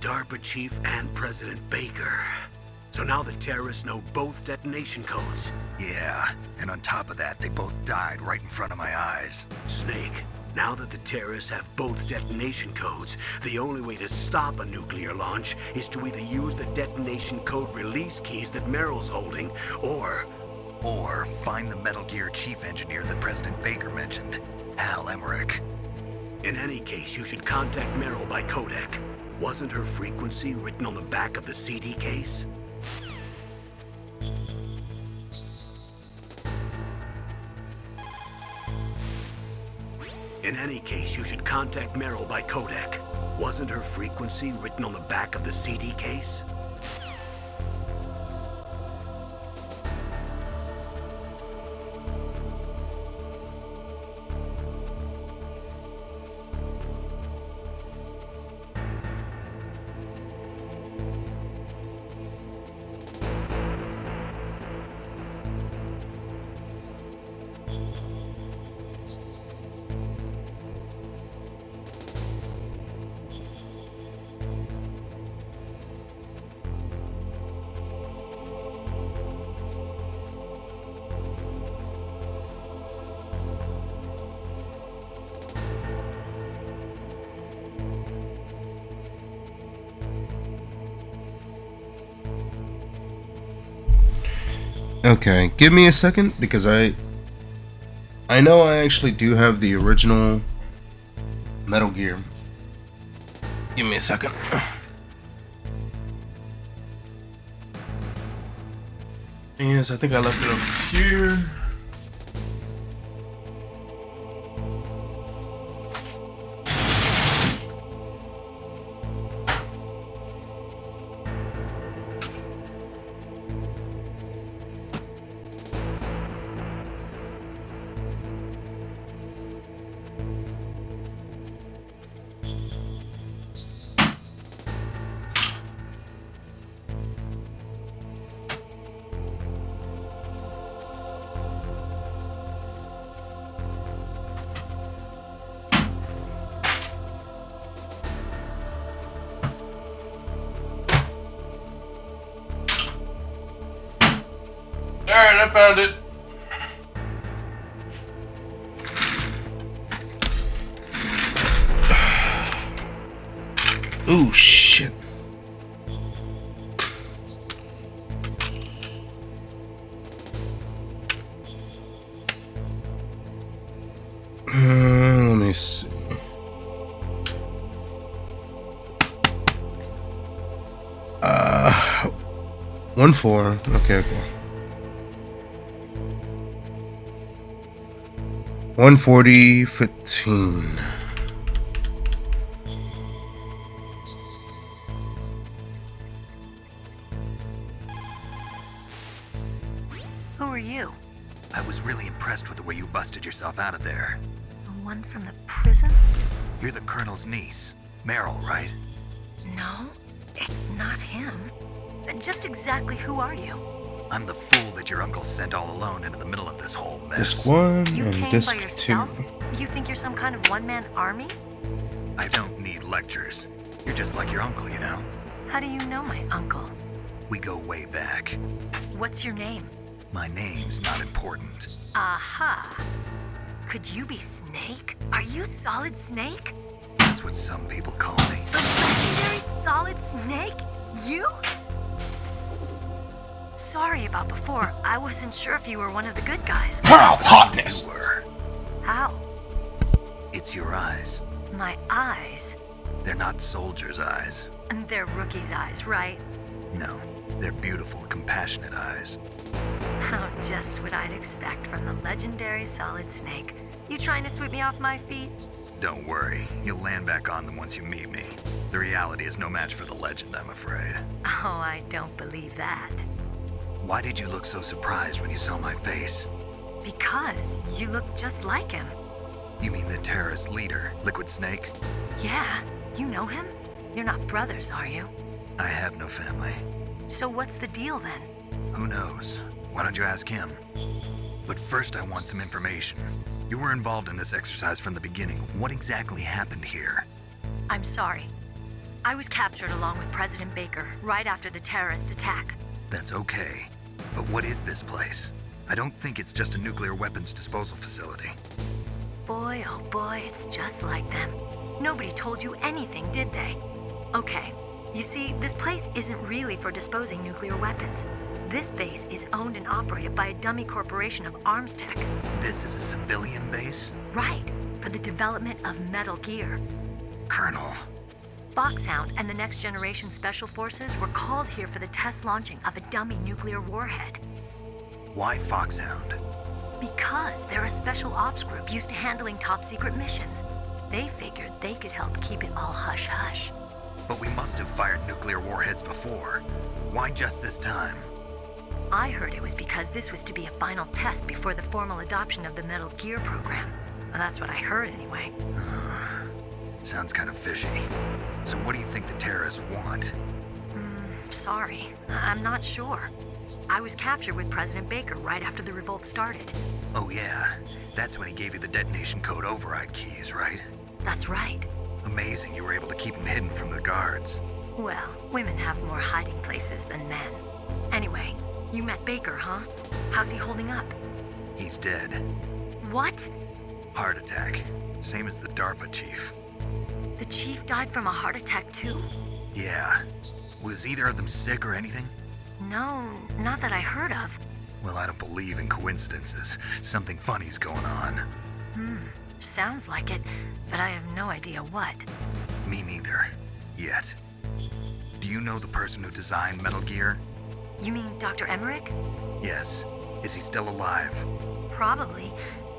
DARPA chief and President Baker. So now the terrorists know both detonation codes. Yeah, and on top of that, they both died right in front of my eyes. Snake, now that the terrorists have both detonation codes, the only way to stop a nuclear launch is to either use the detonation code release keys that Meryl's holding, or find the Metal Gear chief engineer that President Baker mentioned, Al Emmerich. In any case, you should contact Meryl by codec. Wasn't her frequency written on the back of the CD case? In any case, you should contact Meryl by codec. Wasn't her frequency written on the back of the CD case? Okay, give me a second, because I know I actually do have the original Metal Gear. Give me a second. Yes, I think I left it over here. Alright, I found it. Oh shit. Let me see. Uh, 1-4. Okay. 140-15. Who are you? I was really impressed with the way you busted yourself out of there. The one from the prison? You're the Colonel's niece, Meryl, right? No, it's not him. Just exactly who are you? I'm the fool that your uncle sent all alone into the middle of this whole mess. Disc 1 You and came Disc by yourself? 2. You think you're some kind of one-man army? I don't need lectures. You're just like your uncle, you know? How do you know my uncle? We go way back. What's your name? My name's not important. Aha. Could you be Snake? Are you Solid Snake? That's what some people call me. The legendary Solid Snake? You? Sorry about before. I wasn't sure if you were one of the good guys. Wow, hotness! You were. How? It's your eyes. My eyes? They're not soldiers' eyes. And they're rookies' eyes, right? No, they're beautiful, compassionate eyes. Oh, just what I'd expect from the legendary Solid Snake. You trying to sweep me off my feet? Don't worry, you'll land back on them once you meet me. The reality is no match for the legend, I'm afraid. Oh, I don't believe that. Why did you look so surprised when you saw my face? Because you look just like him. You mean the terrorist leader, Liquid Snake? Yeah, you know him? You're not brothers, are you? I have no family. So what's the deal then? Who knows? Why don't you ask him? But first I want some information. You were involved in this exercise from the beginning. What exactly happened here? I'm sorry. I was captured along with President Baker right after the terrorist attack. That's okay. But what is this place? I don't think it's just a nuclear weapons disposal facility. Boy, oh boy, it's just like them. Nobody told you anything, did they? Okay, you see, this place isn't really for disposing nuclear weapons. This base is owned and operated by a dummy corporation of arms tech. This is a civilian base? Right, for the development of Metal Gear. Colonel. Foxhound and the Next Generation Special Forces were called here for the test launching of a dummy nuclear warhead. Why Foxhound? Because they're a special ops group used to handling top secret missions. They figured they could help keep it all hush-hush. But we must have fired nuclear warheads before. Why just this time? I heard it was because this was to be a final test before the formal adoption of the Metal Gear program. Well, that's what I heard anyway. Sounds kind of fishy. So what do you think the terrorists want? Sorry, I'm not sure. I was captured with President Baker right after the revolt started. Oh yeah, that's when he gave you the detonation code override keys, right? That's right. Amazing you were able to keep him hidden from the guards. Well, women have more hiding places than men. Anyway, you met Baker, huh? How's he holding up? He's dead. What? Heart attack. Same as the DARPA chief. The chief died from a heart attack too? Yeah. Was either of them sick or anything? No, not that I heard of. Well, I don't believe in coincidences. Something funny's going on. Sounds like it, but I have no idea what. Me neither. Yet. Do you know the person who designed Metal Gear? You mean Dr. Emmerich? Yes. Is he still alive? Probably.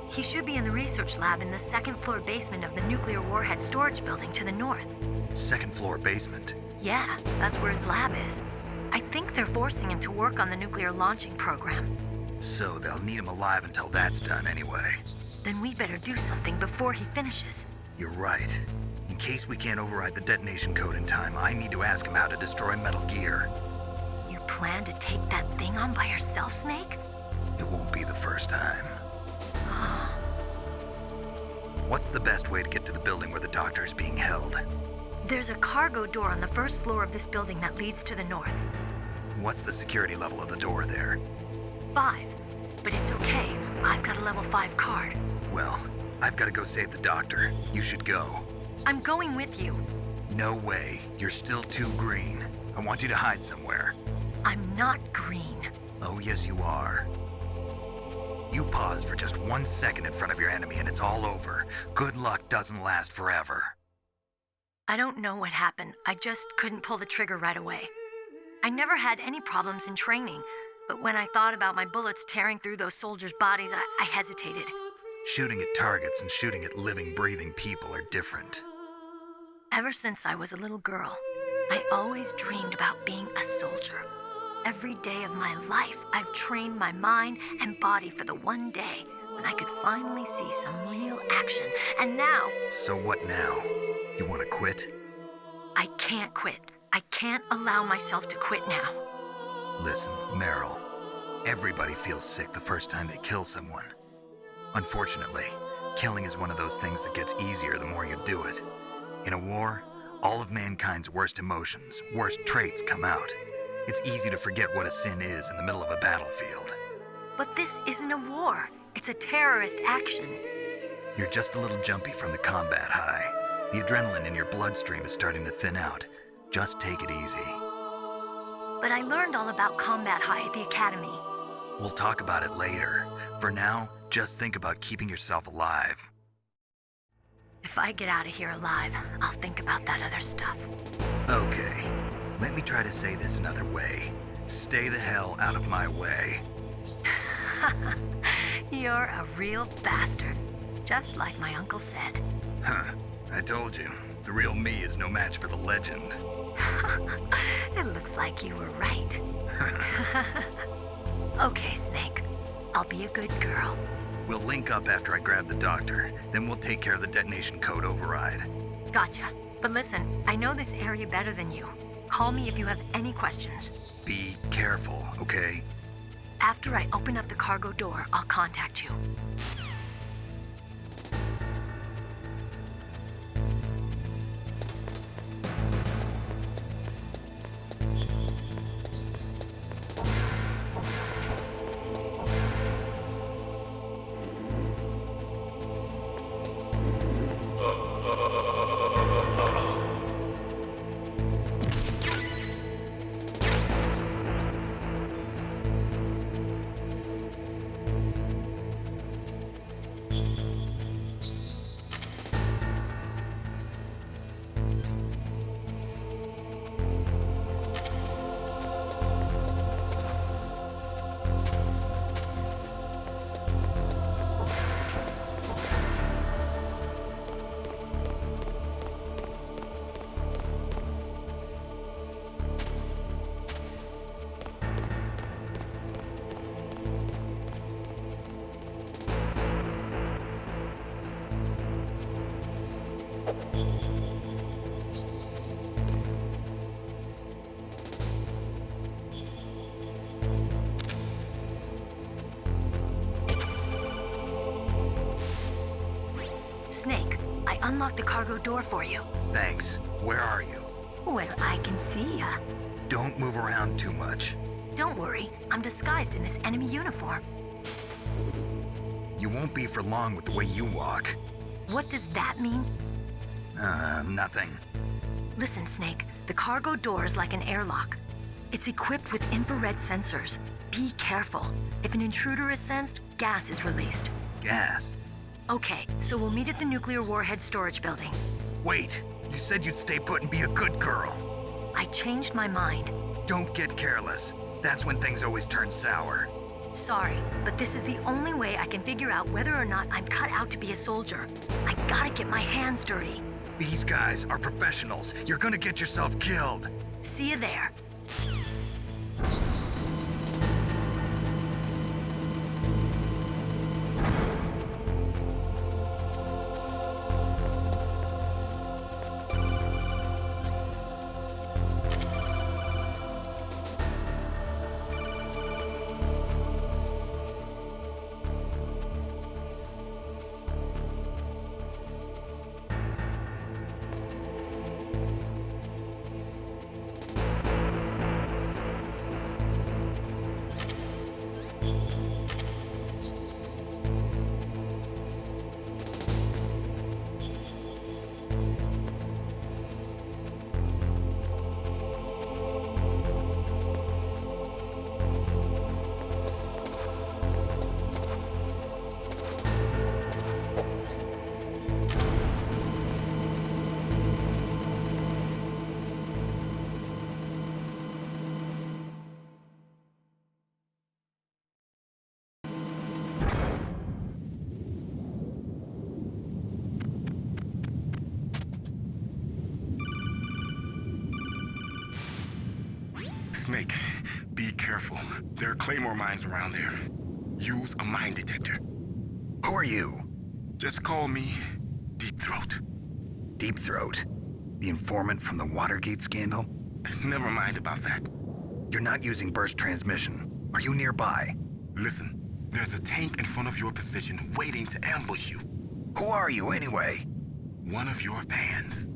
He should be in the research lab in the second floor basement of the nuclear warhead storage building to the north. Second floor basement? Yeah, that's where his lab is. I think they're forcing him to work on the nuclear launching program. So they'll need him alive until that's done anyway. Then we better do something before he finishes. You're right. In case we can't override the detonation code in time, I need to ask him how to destroy Metal Gear. You plan to take that thing on by yourself, Snake? It won't be the first time. What's the best way to get to the building where the doctor is being held? There's a cargo door on the first floor of this building that leads to the north. What's the security level of the door there? 5. But it's okay. I've got a level 5 card. Well, I've got to go save the doctor. You should go. I'm going with you. No way. You're still too green. I want you to hide somewhere. I'm not green. Oh, yes, you are. You pause for just 1 second in front of your enemy and it's all over. Good luck doesn't last forever. I don't know what happened. I just couldn't pull the trigger right away. I never had any problems in training, but when I thought about my bullets tearing through those soldiers' bodies, I hesitated. Shooting at targets and shooting at living, breathing people are different. Ever since I was a little girl, I always dreamed about being a soldier. Every day of my life, I've trained my mind and body for the one day when I could finally see some real action. And now... So what now? You want to quit? I can't quit. I can't allow myself to quit now. Listen, Meryl. Everybody feels sick the first time they kill someone. Unfortunately, killing is one of those things that gets easier the more you do it. In a war, all of mankind's worst emotions, worst traits come out. It's easy to forget what a sin is in the middle of a battlefield. But this isn't a war. It's a terrorist action. You're just a little jumpy from the combat high. The adrenaline in your bloodstream is starting to thin out. Just take it easy. But I learned all about combat high at the academy. We'll talk about it later. For now, just think about keeping yourself alive. If I get out of here alive, I'll think about that other stuff. Okay. Let me try to say this another way. Stay the hell out of my way. You're a real bastard. Just like my uncle said. Huh. I told you. The real me is no match for the legend. It looks like you were right. Okay, Snake. I'll be a good girl. We'll link up after I grab the doctor. Then we'll take care of the detonation code override. Gotcha. But listen, I know this area better than you. Call me if you have any questions. Be careful, okay? After I open up the cargo door, I'll contact you. unlock the cargo door for you. Thanks. Where are you? Well, I can see ya. Don't move around too much. Don't worry, I'm disguised in this enemy uniform. You won't be for long with the way you walk. What does that mean? Nothing. Listen, Snake, the cargo door is like an airlock. It's equipped with infrared sensors. Be careful. If an intruder is sensed, gas is released. Gas? Okay, so we'll meet at the nuclear warhead storage building. Wait, you said you'd stay put and be a good girl. I changed my mind. Don't get careless. That's when things always turn sour. Sorry, but this is the only way I can figure out whether or not I'm cut out to be a soldier. I gotta get my hands dirty. These guys are professionals. You're gonna get yourself killed. See you there. Snake, be careful. There are claymore mines around there. Use a mine detector. Who are you? Just call me Deep Throat. Deep Throat? The informant from the Watergate scandal? Never mind about that. You're not using burst transmission. Are you nearby? Listen, there's a tank in front of your position waiting to ambush you. Who are you anyway? One of your fans.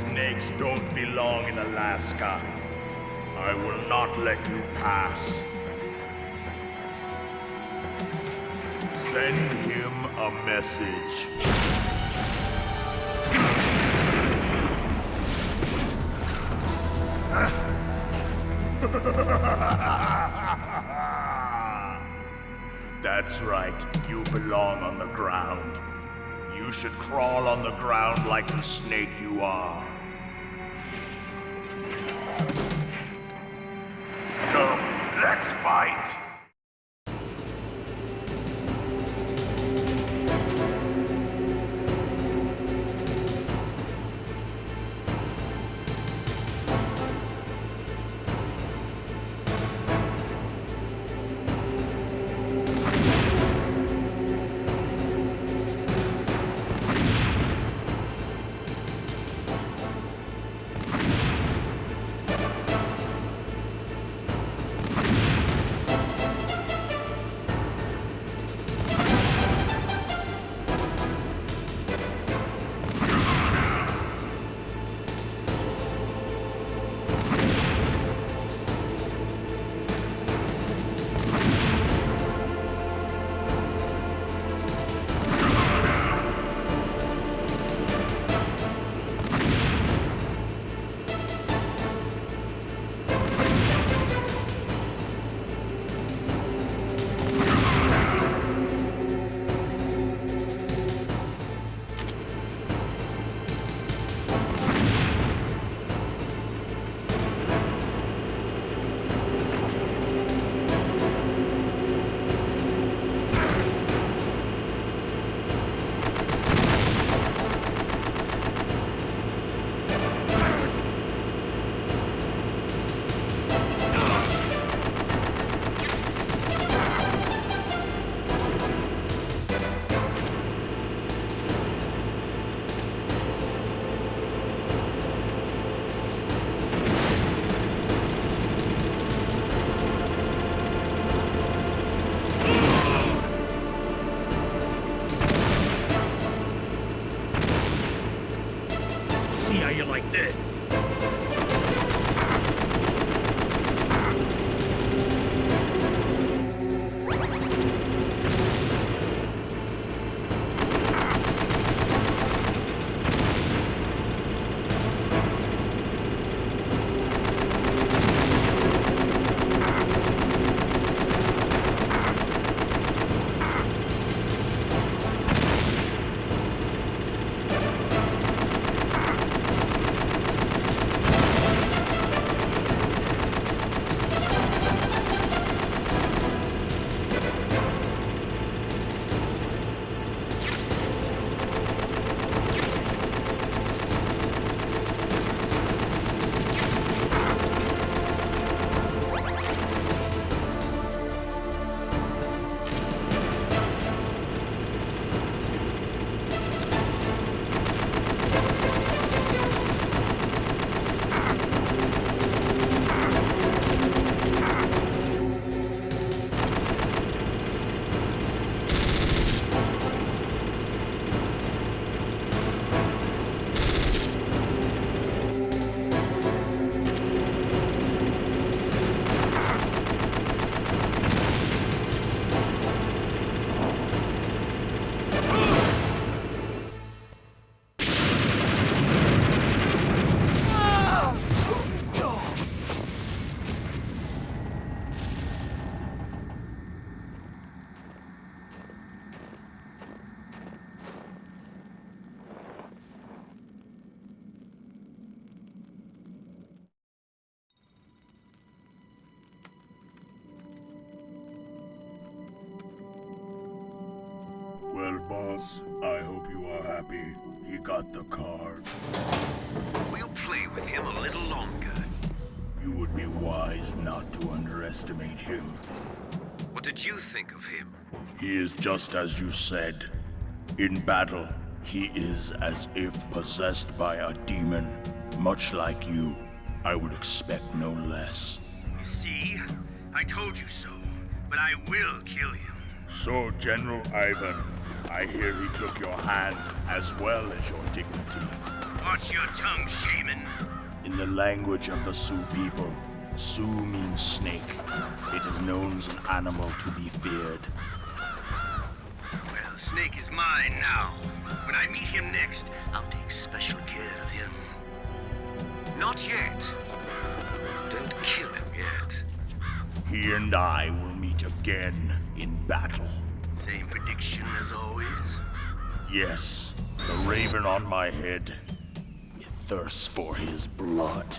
Snakes don't belong in Alaska. I will not let you pass. Send him a message. That's right, you belong on the ground. You should crawl on the ground like the snake you are. Come, let's fight! Well, boss, I hope you are happy. He got the card. We'll play with him a little longer. You would be wise not to underestimate him. What did you think of him? He is just as you said. In battle, he is as if possessed by a demon. Much like you, I would expect no less. See? I told you so. But I will kill him. So, General Ivan, I hear he took your hand as well as your dignity. Watch your tongue, shaman. In the language of the Sioux people, Sioux means snake. It is known as an animal to be feared. Well, Snake is mine now. When I meet him next, I'll take special care of him. Not yet. Don't kill him yet. He and I will meet again in battle. Same prediction as always? Yes, the raven on my head. It thirsts for his blood.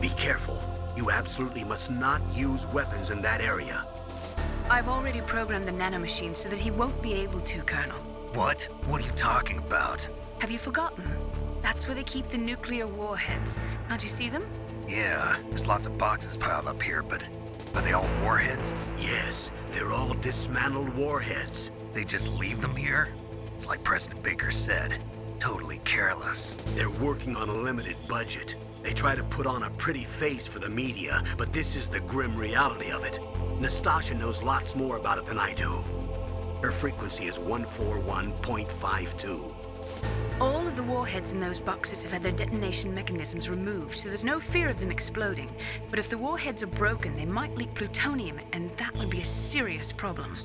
Be careful. You absolutely must not use weapons in that area. I've already programmed the nanomachine so that he won't be able to, Colonel. What? What are you talking about? Have you forgotten? That's where they keep the nuclear warheads. Can't you see them? Yeah, there's lots of boxes piled up here, but are they all warheads? Yes, they're all dismantled warheads. They just leave them here? It's like President Baker said. Totally careless. They're working on a limited budget. They try to put on a pretty face for the media, but this is the grim reality of it. Nastasha knows lots more about it than I do. Her frequency is 141.52. All of the warheads in those boxes have had their detonation mechanisms removed, so there's no fear of them exploding. But if the warheads are broken, they might leak plutonium, and that would be a serious problem.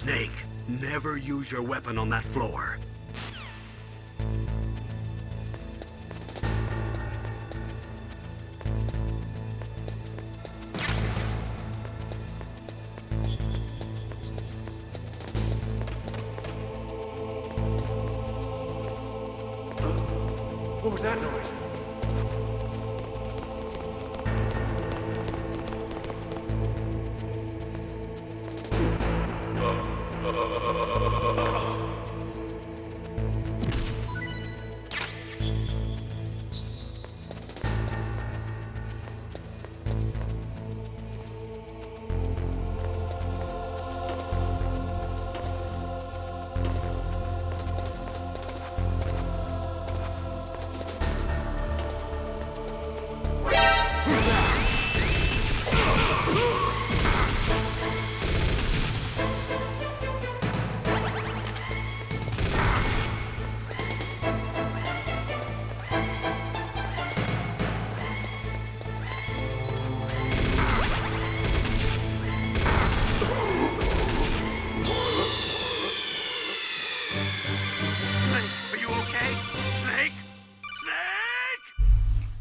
Snake, never use your weapon on that floor. What was that noise?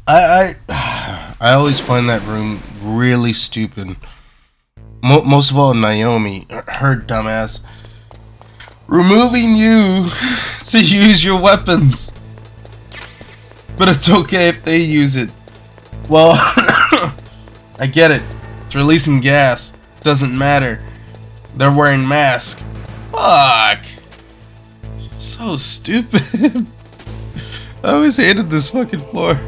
I always find that room really stupid. Most of all, Naomi, her dumbass, removing you to use your weapons. But it's okay if they use it. Well, I get it. It's releasing gas. Doesn't matter. They're wearing masks. Fuck. So stupid. I always hated this fucking floor.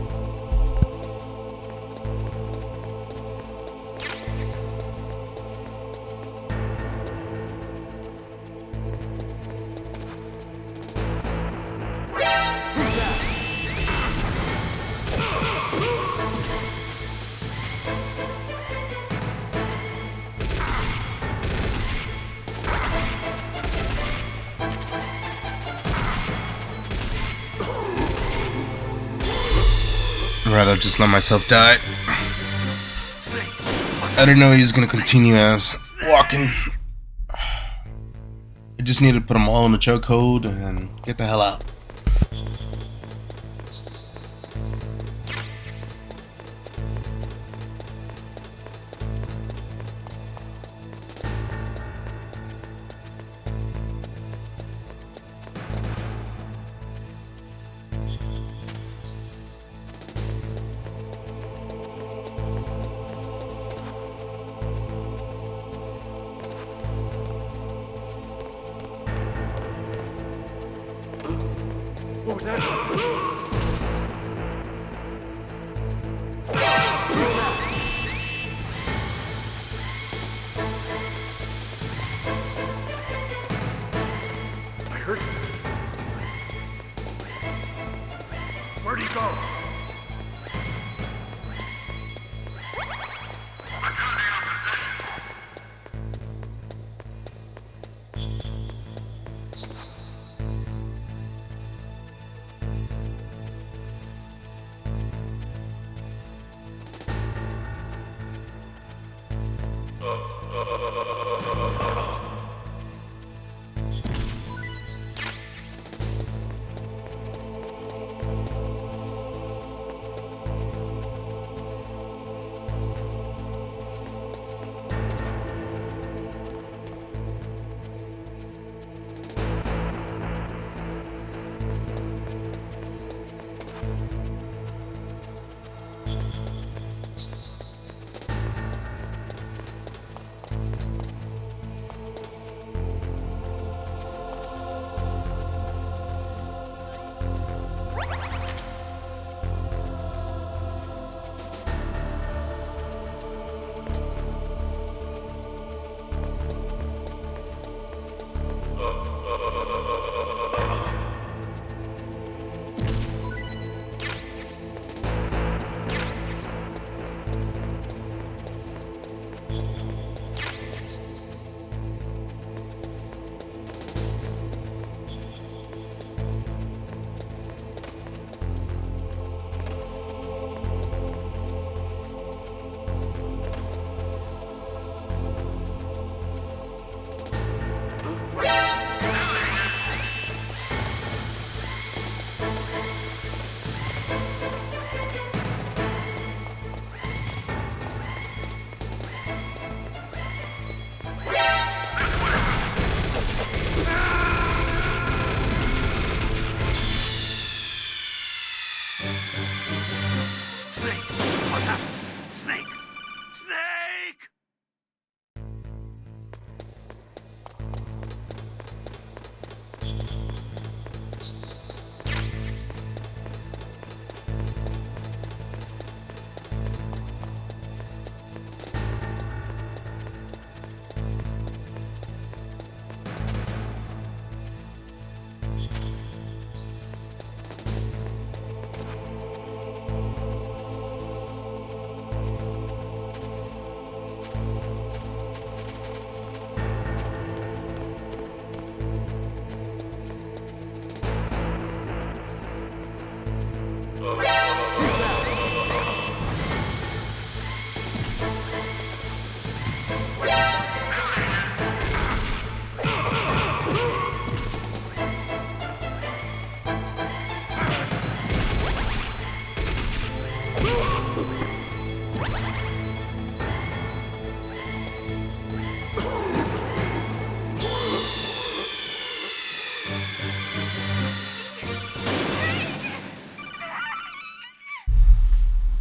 I'd rather just let myself die. I didn't know he was gonna continue as walking. I just need to put them all in the chokehold and get the hell out.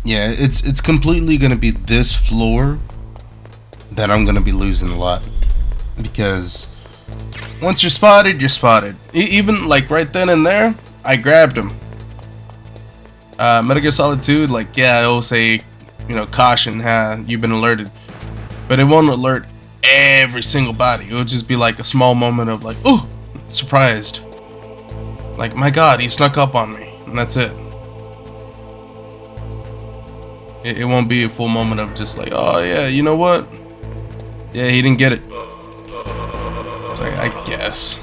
Yeah, it's completely gonna be this floor that I'm gonna be losing a lot, because once you're spotted, you're spotted. Even like right then and there, I grabbed him. Metal Gear Solid 2, like, yeah, it'll say, you know, caution, you've been alerted, but it won't alert every single body. It'll just be like a small moment of like, oh, surprised, like, my God, he snuck up on me, and that's it. It won't be a full moment of just like, oh yeah, you know what? Yeah, he didn't get it. It's like, I guess.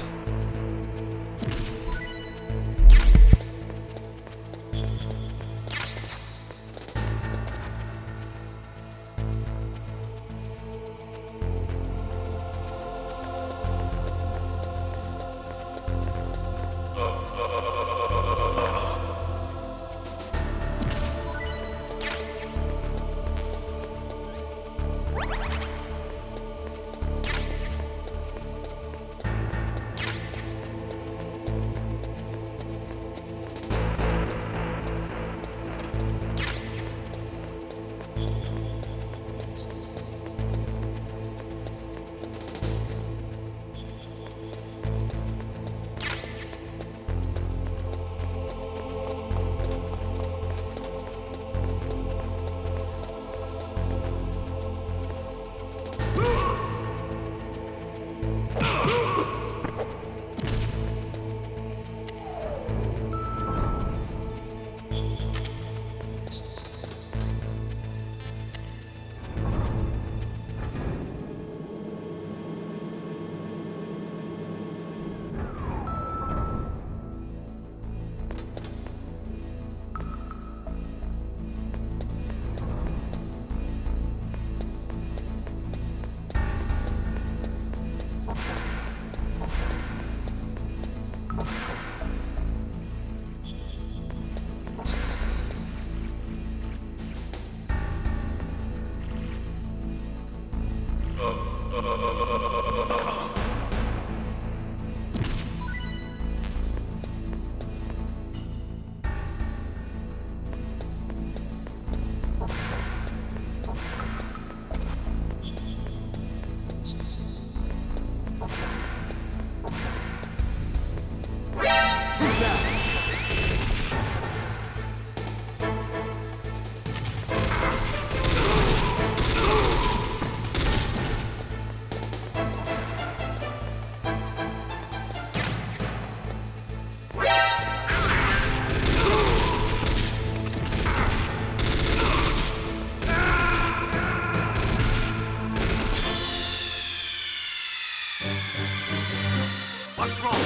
What's wrong?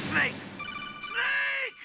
Snake! Snake!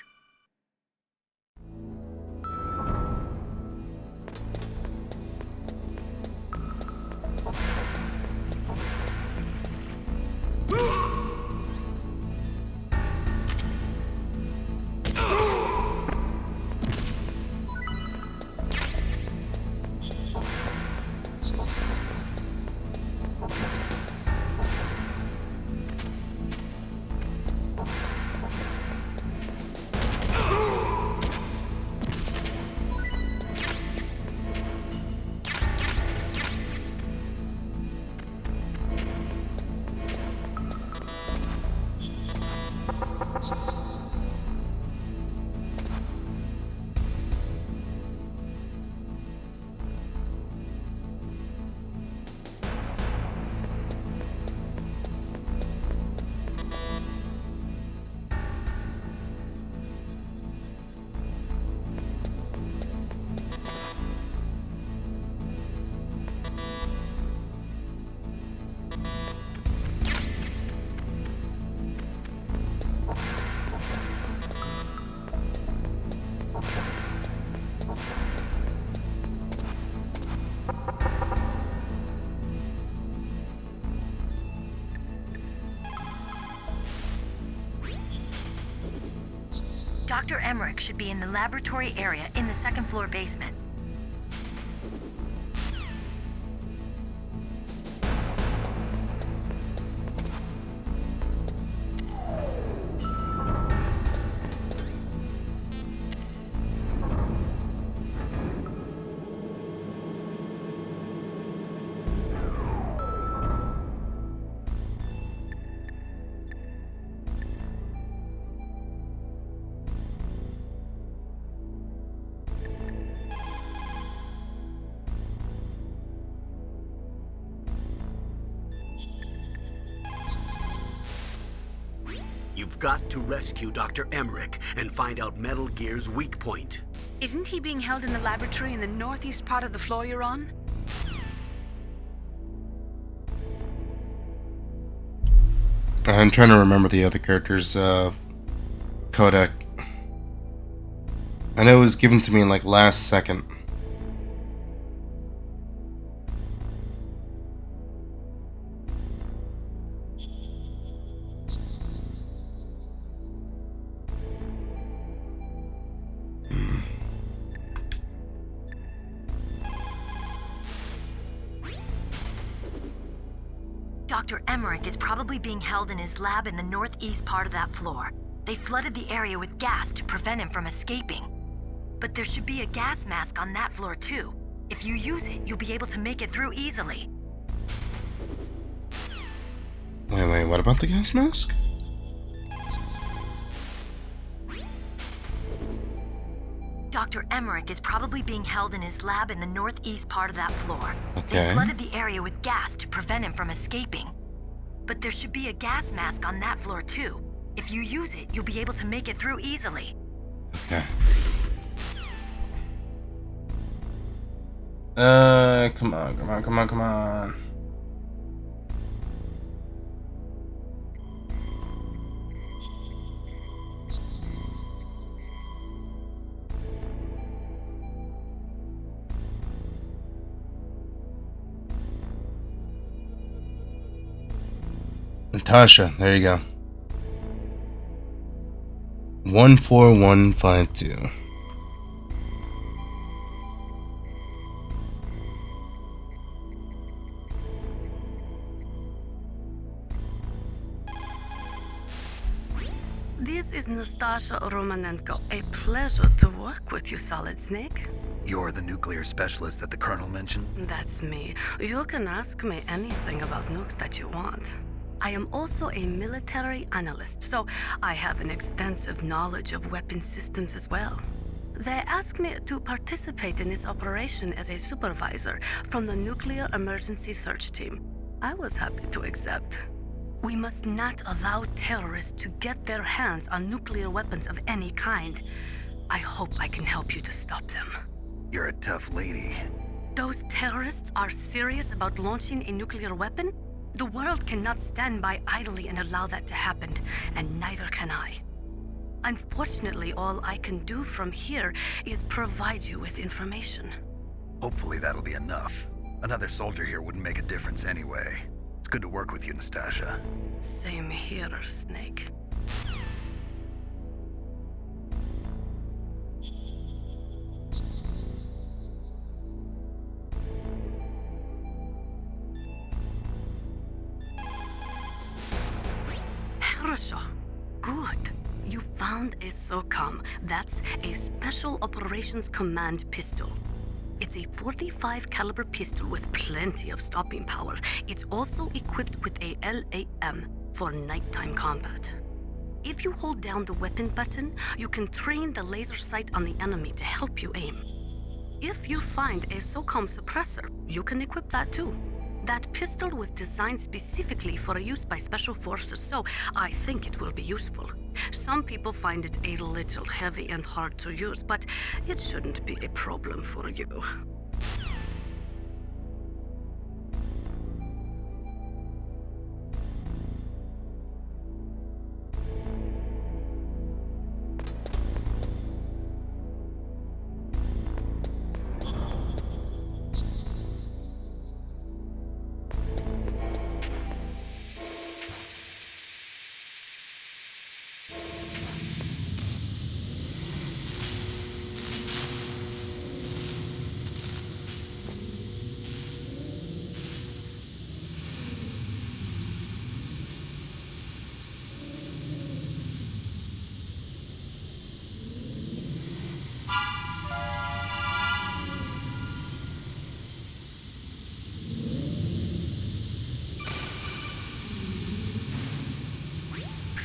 Dr. Emmerich should be in the laboratory area in the second floor basement. We've got to rescue Dr. Emmerich and find out Metal Gear's weak point. Isn't he being held in the laboratory in the northeast part of the floor you're on? I'm trying to remember the other characters' codec. I know it was given to me in like last second. Dr. Emmerich is probably being held in his lab in the northeast part of that floor. They flooded the area with gas to prevent him from escaping. But there should be a gas mask on that floor too. If you use it, you'll be able to make it through easily. Wait, what about the gas mask? Dr. Emmerich is probably being held in his lab in the northeast part of that floor. Okay. They flooded the area with gas to prevent him from escaping. But there should be a gas mask on that floor too. If you use it, you'll be able to make it through easily. Okay. Come on. Natasha, there you go. 14152. This is Nastasha Romanenko. A pleasure to work with you, Solid Snake. You're the nuclear specialist that the Colonel mentioned? That's me. You can ask me anything about nukes that you want. I am also a military analyst, so I have an extensive knowledge of weapon systems as well. They asked me to participate in this operation as a supervisor from the Nuclear Emergency Search Team. I was happy to accept. We must not allow terrorists to get their hands on nuclear weapons of any kind. I hope I can help you to stop them. You're a tough lady. Those terrorists are serious about launching a nuclear weapon? The world cannot stand by idly and allow that to happen, and neither can I. Unfortunately, all I can do from here is provide you with information. Hopefully that'll be enough. Another soldier here wouldn't make a difference anyway. It's good to work with you, Nastasha. Same here, Snake. Good. You found a SOCOM. That's a Special Operations Command pistol. It's a .45 caliber pistol with plenty of stopping power. It's also equipped with a LAM for nighttime combat. If you hold down the weapon button, you can train the laser sight on the enemy to help you aim. If you find a SOCOM suppressor, you can equip that too. That pistol was designed specifically for use by special forces, so I think it will be useful. Some people find it a little heavy and hard to use, but it shouldn't be a problem for you.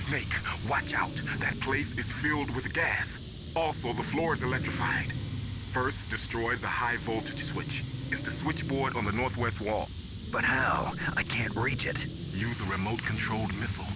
Snake, watch out. That place is filled with gas. Also, the floor is electrified. First, destroy the high voltage switch. It's the switchboard on the northwest wall. But how? I can't reach it. Use a remote-controlled missile.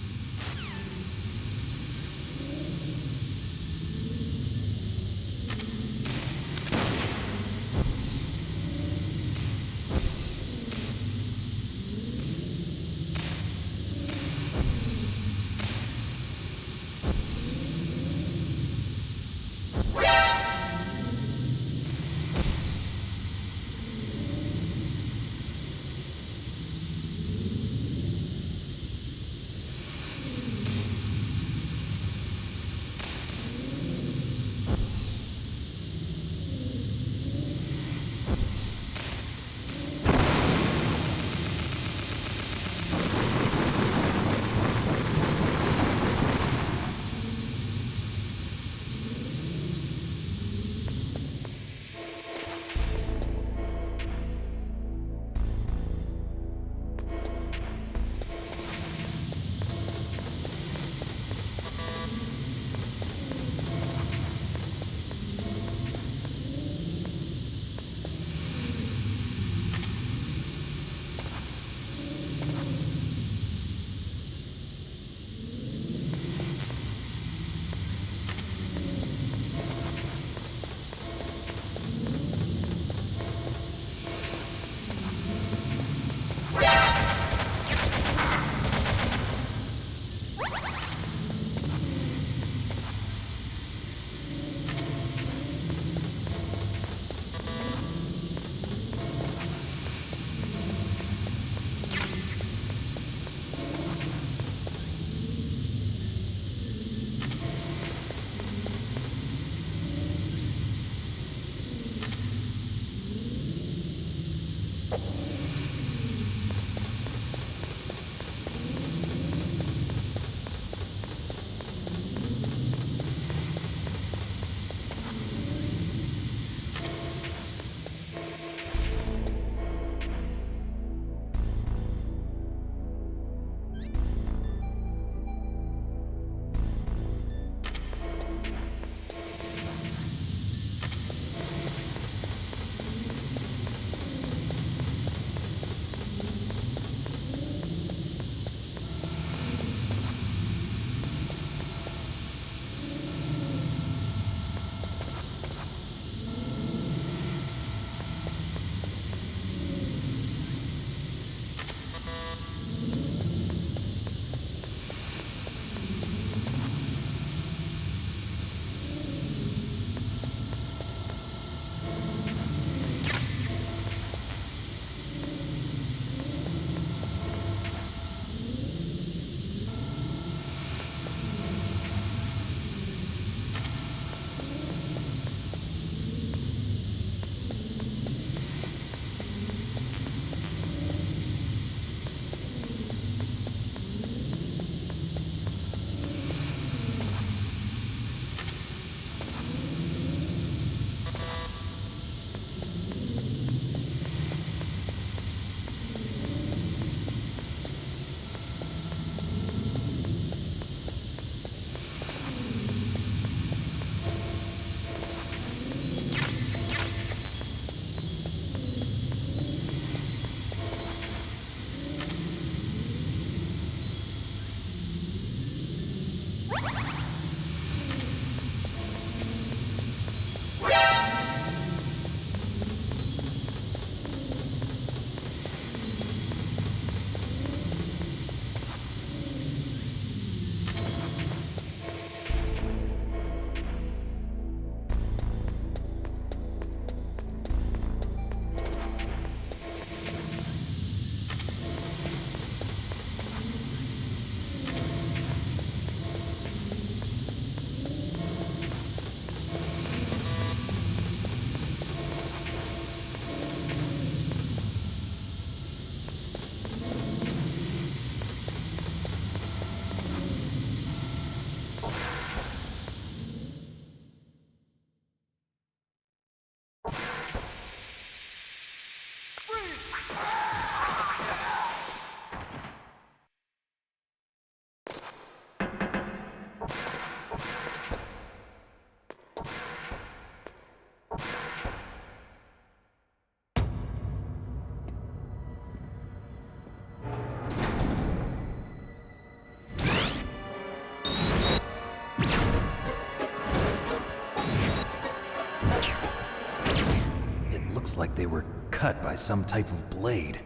Like they were cut by some type of blade.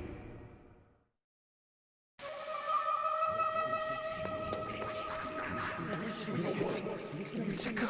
It's a ghost.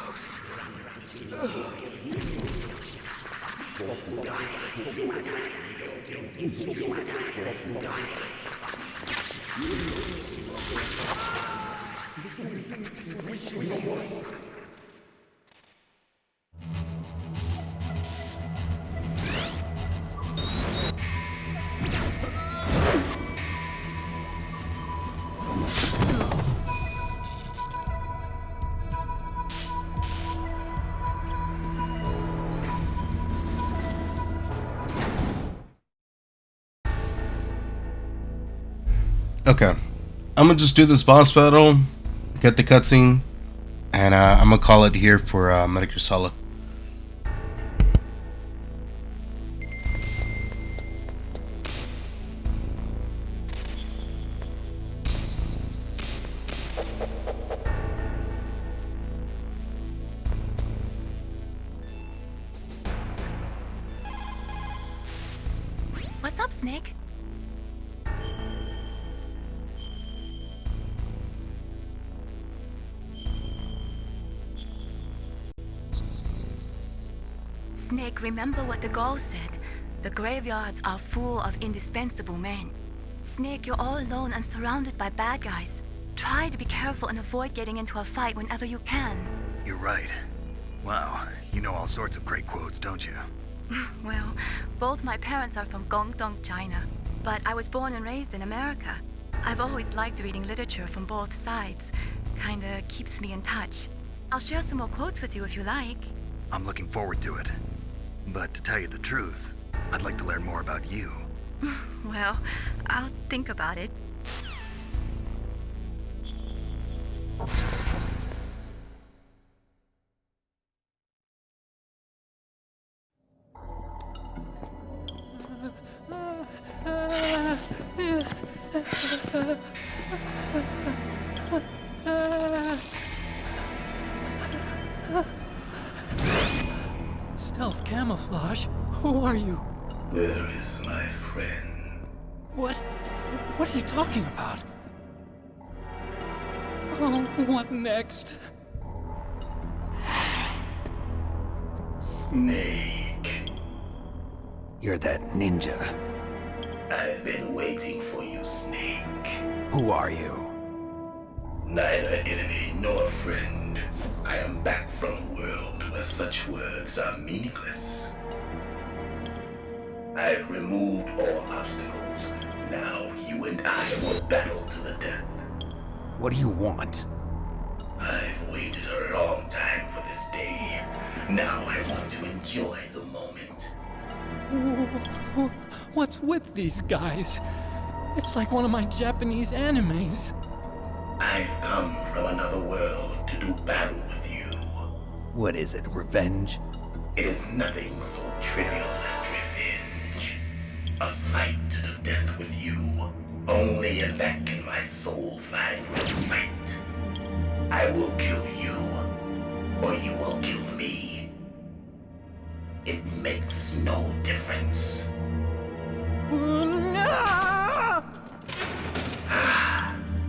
Okay, I'm gonna just do this boss battle, get the cutscene, and I'm gonna call it here for Metal Gear Solid. What's up, Snake? Snake, remember what the Gaul said. The graveyards are full of indispensable men. Snake, you're all alone and surrounded by bad guys. Try to be careful and avoid getting into a fight whenever you can. You're right. Wow, you know all sorts of great quotes, don't you? Well, both my parents are from Guangdong, China, but I was born and raised in America. I've always liked reading literature from both sides. Kinda keeps me in touch. I'll share some more quotes with you if you like. I'm looking forward to it. But to tell you the truth, I'd like to learn more about you. Well, I'll think about it. Stealth camouflage? Who are you? Where is my friend? What are you talking about? Oh, what next? Snake. You're that ninja. I've been waiting for you, Snake. Who are you? Neither enemy nor friend. I am back from a world where such words are meaningless. I've removed all obstacles. Now you and I will battle to the death. What do you want? I've waited a long time for this day. Now I want to enjoy the moment. What's with these guys? It's like one of my Japanese animes. I've come from another world to do battle with you. What is it, revenge? It is nothing so trivial as revenge. A fight to the death with you. Only in that can my soul find respite. I will kill you, or you will kill me. It makes no difference.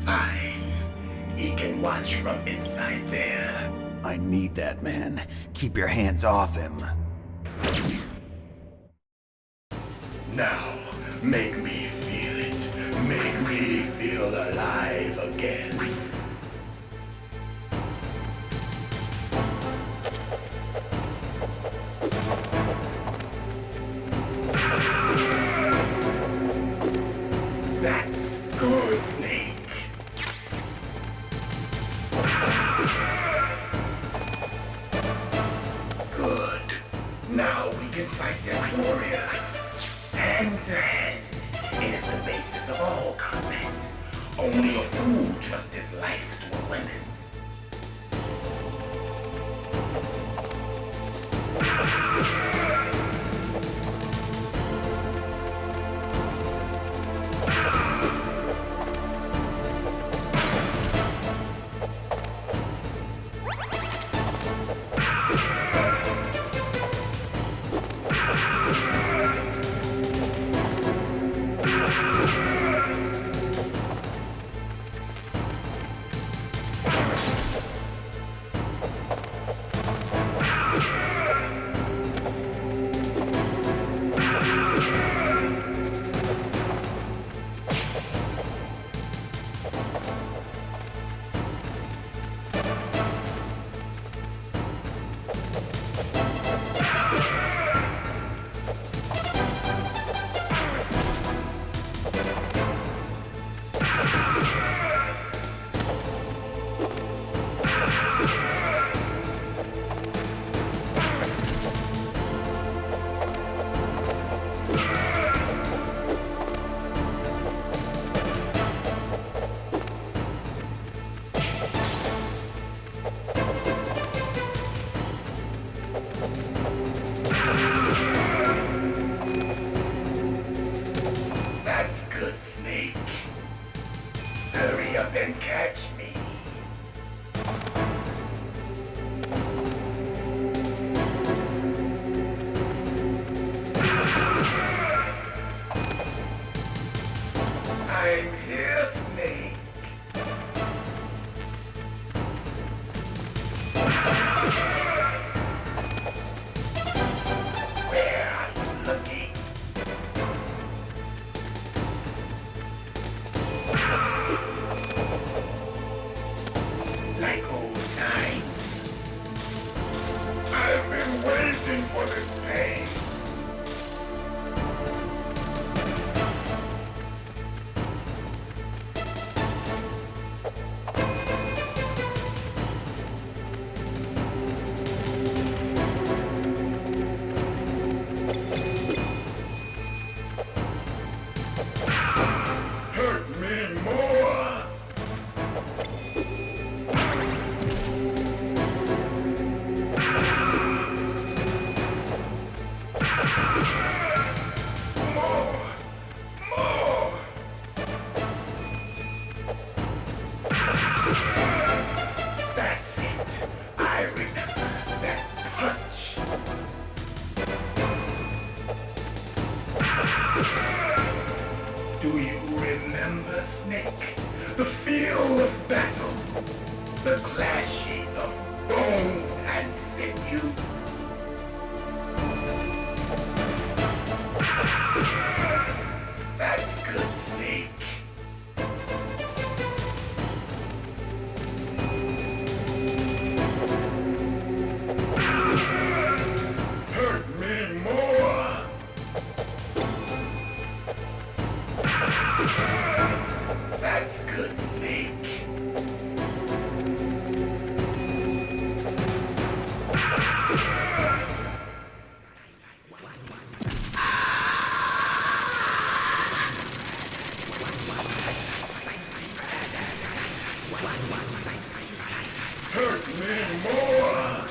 Fine. He can watch from inside there. I need that man. Keep your hands off him. Now, make me feel it. Make me feel alive again. That's good, Snake. Good. Now we can fight as warriors. Hand to hand. It is the basis of all combat. Only a fool trusts his life to a weapon. And catch me. I'm here, Snake. Where are you looking? Do you remember, Snake? The feel of battle, the clashing of bone and sinew. That's good, Snake. Hurt me more. That's good, Snake. Hurt me more.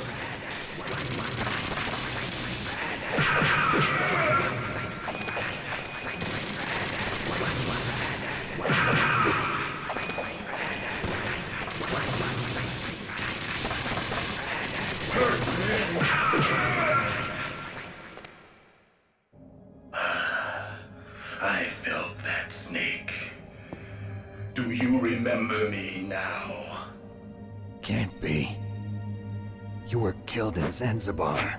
I felt that, Snake. Do you remember me now? Can't be. You were killed in Zanzibar.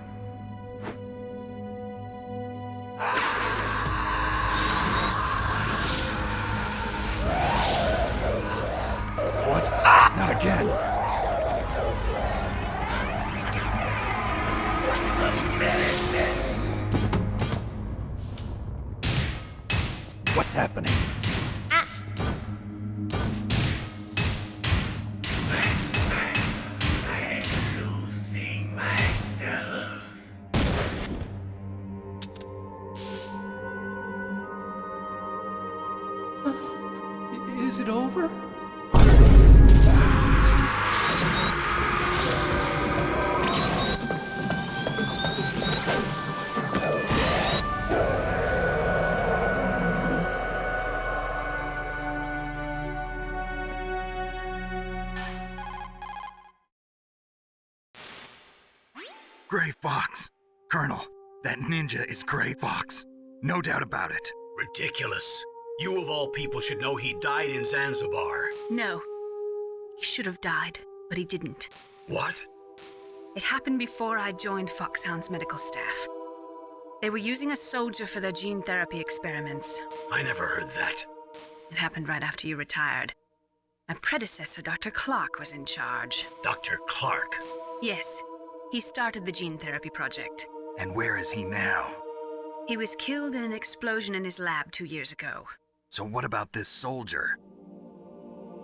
What? Not again. What's happening? I'm losing myself. Is it over? Gray Fox! Colonel, that ninja is Gray Fox. No doubt about it. Ridiculous. You of all people should know he died in Zanzibar. No. He should have died, but he didn't. What? It happened before I joined Foxhound's medical staff. They were using a soldier for their gene therapy experiments. I never heard that. It happened right after you retired. My predecessor, Dr. Clark, was in charge. Dr. Clark? Yes. He started the gene therapy project. And where is he now? He was killed in an explosion in his lab 2 years ago. So what about this soldier?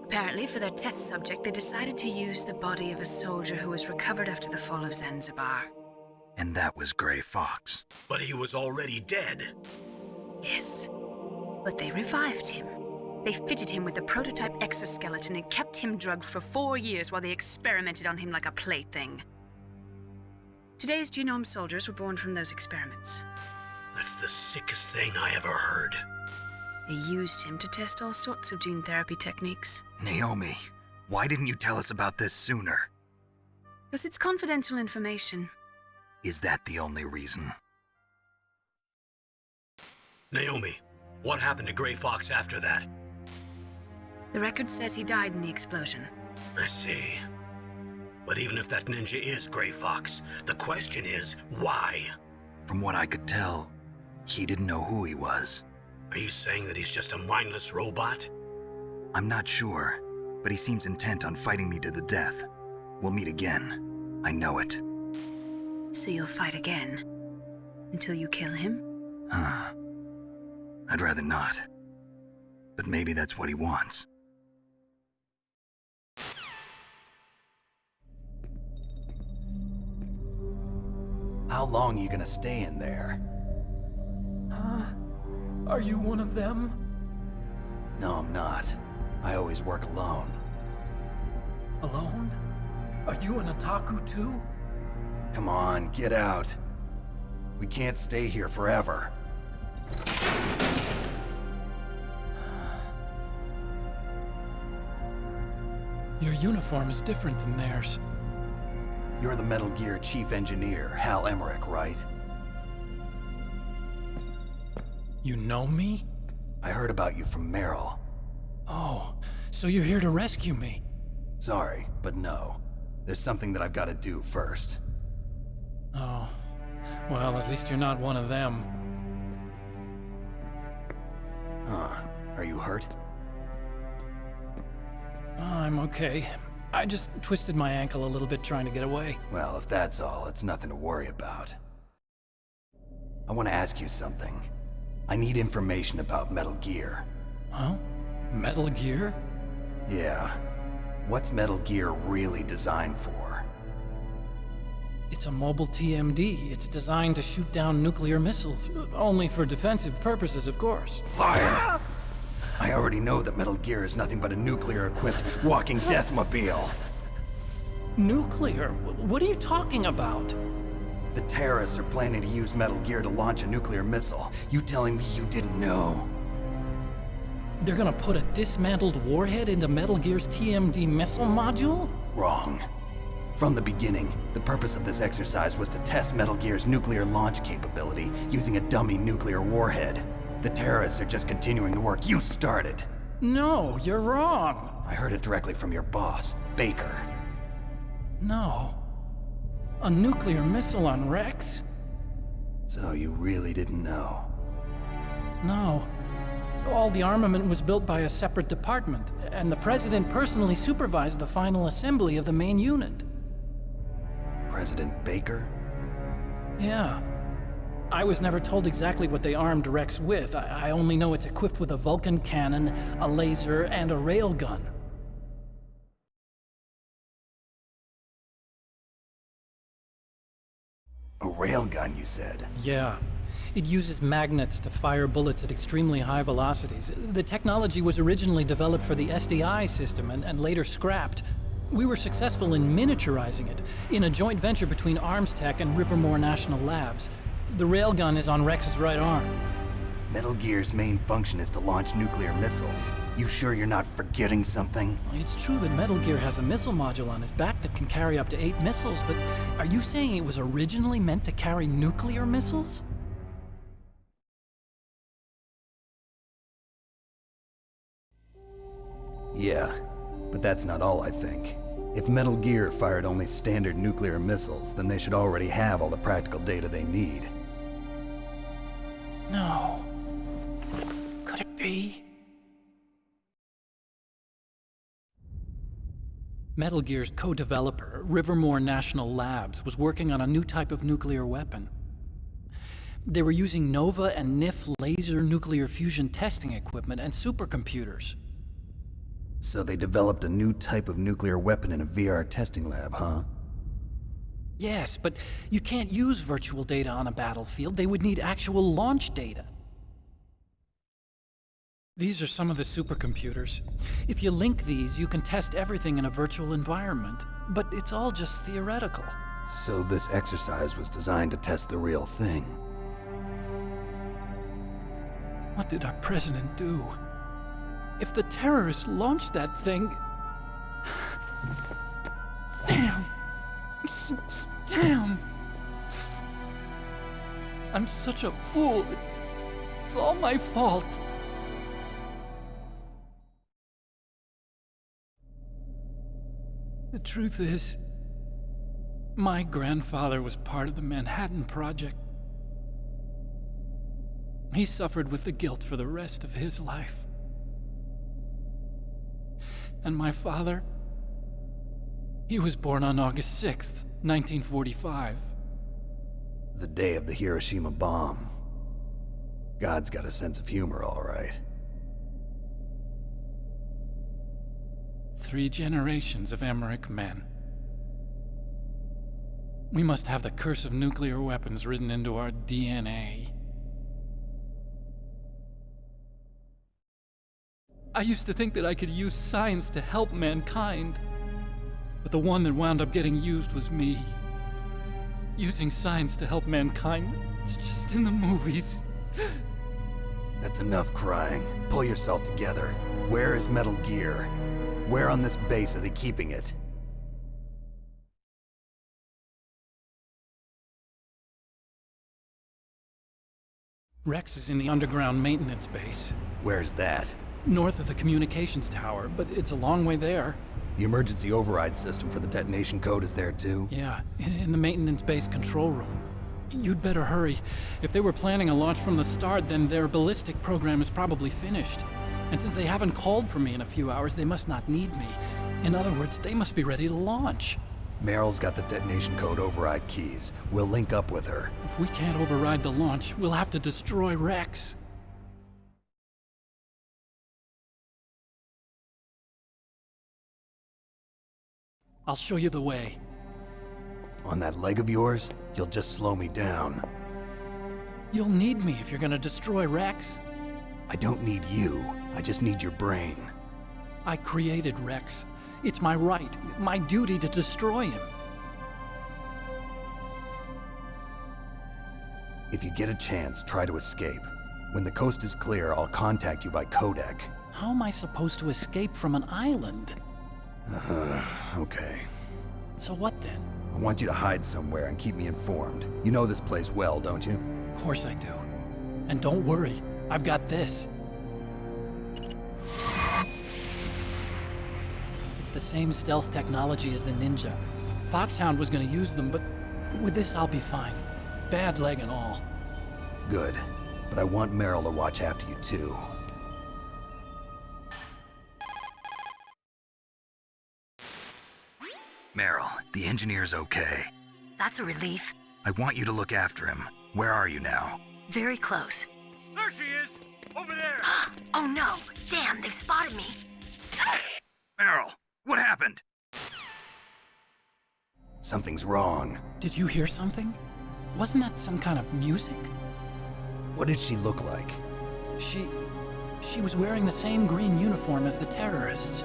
Apparently, for their test subject, they decided to use the body of a soldier who was recovered after the fall of Zanzibar. And that was Gray Fox. But he was already dead. Yes. But they revived him. They fitted him with a prototype exoskeleton and kept him drugged for 4 years while they experimented on him like a plaything. Today's genome soldiers were born from those experiments. That's the sickest thing I ever heard. They used him to test all sorts of gene therapy techniques. Naomi, why didn't you tell us about this sooner? Because it's confidential information. Is that the only reason? Naomi, what happened to Gray Fox after that? The record says he died in the explosion. I see. But even if that ninja is Gray Fox, the question is, why? From what I could tell, he didn't know who he was. Are you saying that he's just a mindless robot? I'm not sure, but he seems intent on fighting me to the death. We'll meet again. I know it. So you'll fight again? Until you kill him? I'd rather not. But maybe that's what he wants. How long are you gonna stay in there? Huh? Are you one of them? No, I'm not. I always work alone. Alone? Are you an otaku too? Come on, get out. We can't stay here forever. Your uniform is different than theirs. You're the Metal Gear Chief Engineer, Hal Emmerich, right? You know me? I heard about you from Meryl. Oh, so you're here to rescue me? Sorry, but no. There's something that I've got to do first. Oh. Well, at least you're not one of them. Huh. Are you hurt? Oh, I'm okay. I just twisted my ankle a little bit trying to get away. Well, if that's all, it's nothing to worry about. I want to ask you something. I need information about Metal Gear. Huh? Metal Gear? Yeah. What's Metal Gear really designed for? It's a mobile TMD. It's designed to shoot down nuclear missiles. Only for defensive purposes, of course. Fire! I already know that Metal Gear is nothing but a nuclear-equipped walking deathmobile. Nuclear? What are you talking about? The terrorists are planning to use Metal Gear to launch a nuclear missile. You telling me you didn't know? They're gonna put a dismantled warhead into Metal Gear's TMD missile module? Wrong. From the beginning, the purpose of this exercise was to test Metal Gear's nuclear launch capability using a dummy nuclear warhead. The terrorists are just continuing the work you started. No, you're wrong. I heard it directly from your boss, Baker. No. A nuclear missile on Rex? So you really didn't know? No. All the armament was built by a separate department, and the President personally supervised the final assembly of the main unit. President Baker? Yeah. I was never told exactly what they armed Rex with. I only know it's equipped with a Vulcan cannon, a laser, and a railgun. A railgun, you said? Yeah. It uses magnets to fire bullets at extremely high velocities. The technology was originally developed for the SDI system and later scrapped. We were successful in miniaturizing it, in a joint venture between ArmsTech and Rivermore National Labs. The railgun is on Rex's right arm. Metal Gear's main function is to launch nuclear missiles. You sure you're not forgetting something? It's true that Metal Gear has a missile module on his back that can carry up to 8 missiles, but are you saying it was originally meant to carry nuclear missiles? Yeah, but that's not all, I think. If Metal Gear fired only standard nuclear missiles, then they should already have all the practical data they need. No. Could it be? Metal Gear's co-developer, Rivermore National Labs, was working on a new type of nuclear weapon. They were using NOVA and NIF laser nuclear fusion testing equipment and supercomputers. So they developed a new type of nuclear weapon in a VR testing lab, huh? Yes, but you can't use virtual data on a battlefield. They would need actual launch data. These are some of the supercomputers. If you link these, you can test everything in a virtual environment. But it's all just theoretical. So this exercise was designed to test the real thing. What did our president do? If the terrorists launched that thing... Damn! Damn! I'm such a fool. It's all my fault. The truth is, my grandfather was part of the Manhattan Project. He suffered with the guilt for the rest of his life. And my father, he was born on August 6th, 1945. The day of the Hiroshima bomb. God's got a sense of humor, all right. 3 generations of Emmerich men. We must have the curse of nuclear weapons written into our DNA. I used to think that I could use science to help mankind, but the one that wound up getting used was me. Using science to help mankind, it's just in the movies. That's enough crying. Pull yourself together. Where is Metal Gear? Where on this base are they keeping it? Rex is in the underground maintenance base. Where's that? North of the communications tower, but it's a long way there. The emergency override system for the detonation code is there too? Yeah, in the maintenance base control room. You'd better hurry. If they were planning a launch from the start, then their ballistic program is probably finished. And since they haven't called for me in a few hours, they must not need me. In other words, they must be ready to launch. Meryl's got the detonation code override keys. We'll link up with her. If we can't override the launch, we'll have to destroy Rex. I'll show you the way. On that leg of yours, you'll just slow me down. You'll need me if you're gonna destroy Rex. I don't need you. I just need your brain. I created Rex. It's my right, my duty to destroy him. If you get a chance, try to escape. When the coast is clear, I'll contact you by codec. How am I supposed to escape from an island? Okay. So what then? I want you to hide somewhere and keep me informed. You know this place well, don't you? Of course I do. And don't worry, I've got this. It's the same stealth technology as the Ninja. Foxhound was going to use them, but with this I'll be fine. Bad leg and all. Good. But I want Meryl to watch after you too. Meryl, the engineer's okay. That's a relief. I want you to look after him. Where are you now? Very close. There she is! Over there! Oh no! Damn, they've spotted me! Meryl, what happened? Something's wrong. Did you hear something? Wasn't that some kind of music? What did she look like? She was wearing the same green uniform as the terrorists.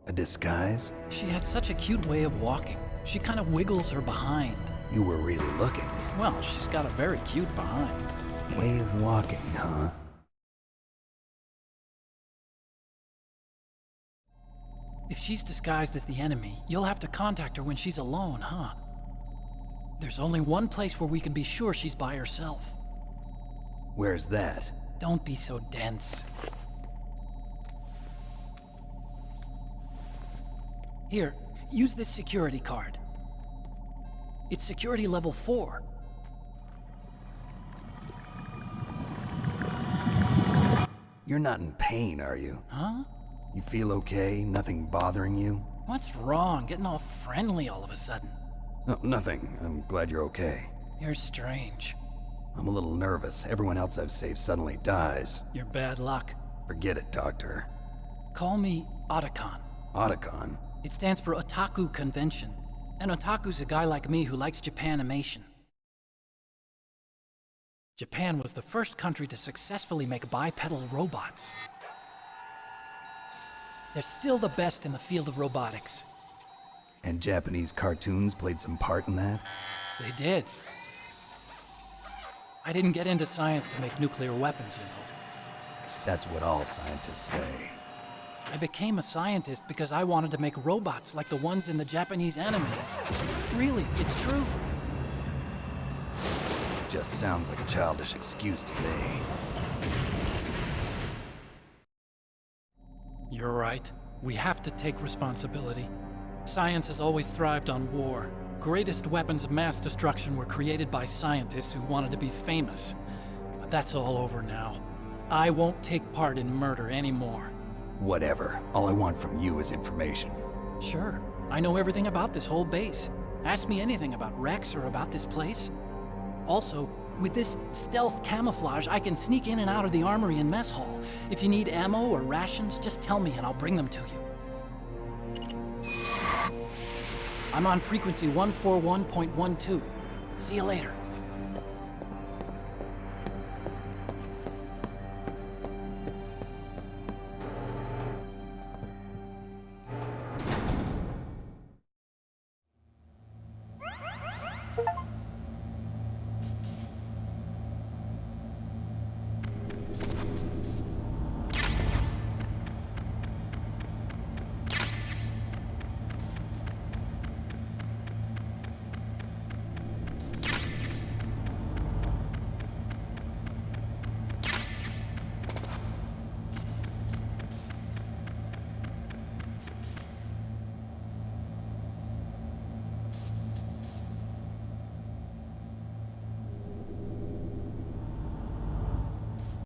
A disguise? She had such a cute way of walking. She kind of wiggles her behind. You were really looking. Well, she's got a very cute behind. Way of walking, huh? If she's disguised as the enemy, you'll have to contact her when she's alone, huh? There's only one place where we can be sure she's by herself. Where's that? Don't be so dense. Here, use this security card. It's security level 4. You're not in pain, are you? Huh? You feel okay? Nothing bothering you? What's wrong? Getting all friendly all of a sudden. No, nothing. I'm glad you're okay. You're strange. I'm a little nervous. Everyone else I've saved suddenly dies. You're bad luck. Forget it, Doctor. Call me Otacon. Otacon? It stands for Otaku Convention. An otaku's a guy like me who likes Japanimation. Japan was the first country to successfully make bipedal robots. They're still the best in the field of robotics. And Japanese cartoons played some part in that? They did. I didn't get into science to make nuclear weapons, you know. That's what all scientists say. I became a scientist because I wanted to make robots like the ones in the Japanese animes. Really, it's true. Just sounds like a childish excuse to me. You're right. We have to take responsibility. Science has always thrived on war. Greatest weapons of mass destruction were created by scientists who wanted to be famous. But that's all over now. I won't take part in murder anymore. Whatever. All I want from you is information. Sure. I know everything about this whole base. Ask me anything about Rex or about this place. Also, with this stealth camouflage, I can sneak in and out of the armory and mess hall. If you need ammo or rations, just tell me and I'll bring them to you. I'm on frequency 141.12. See you later.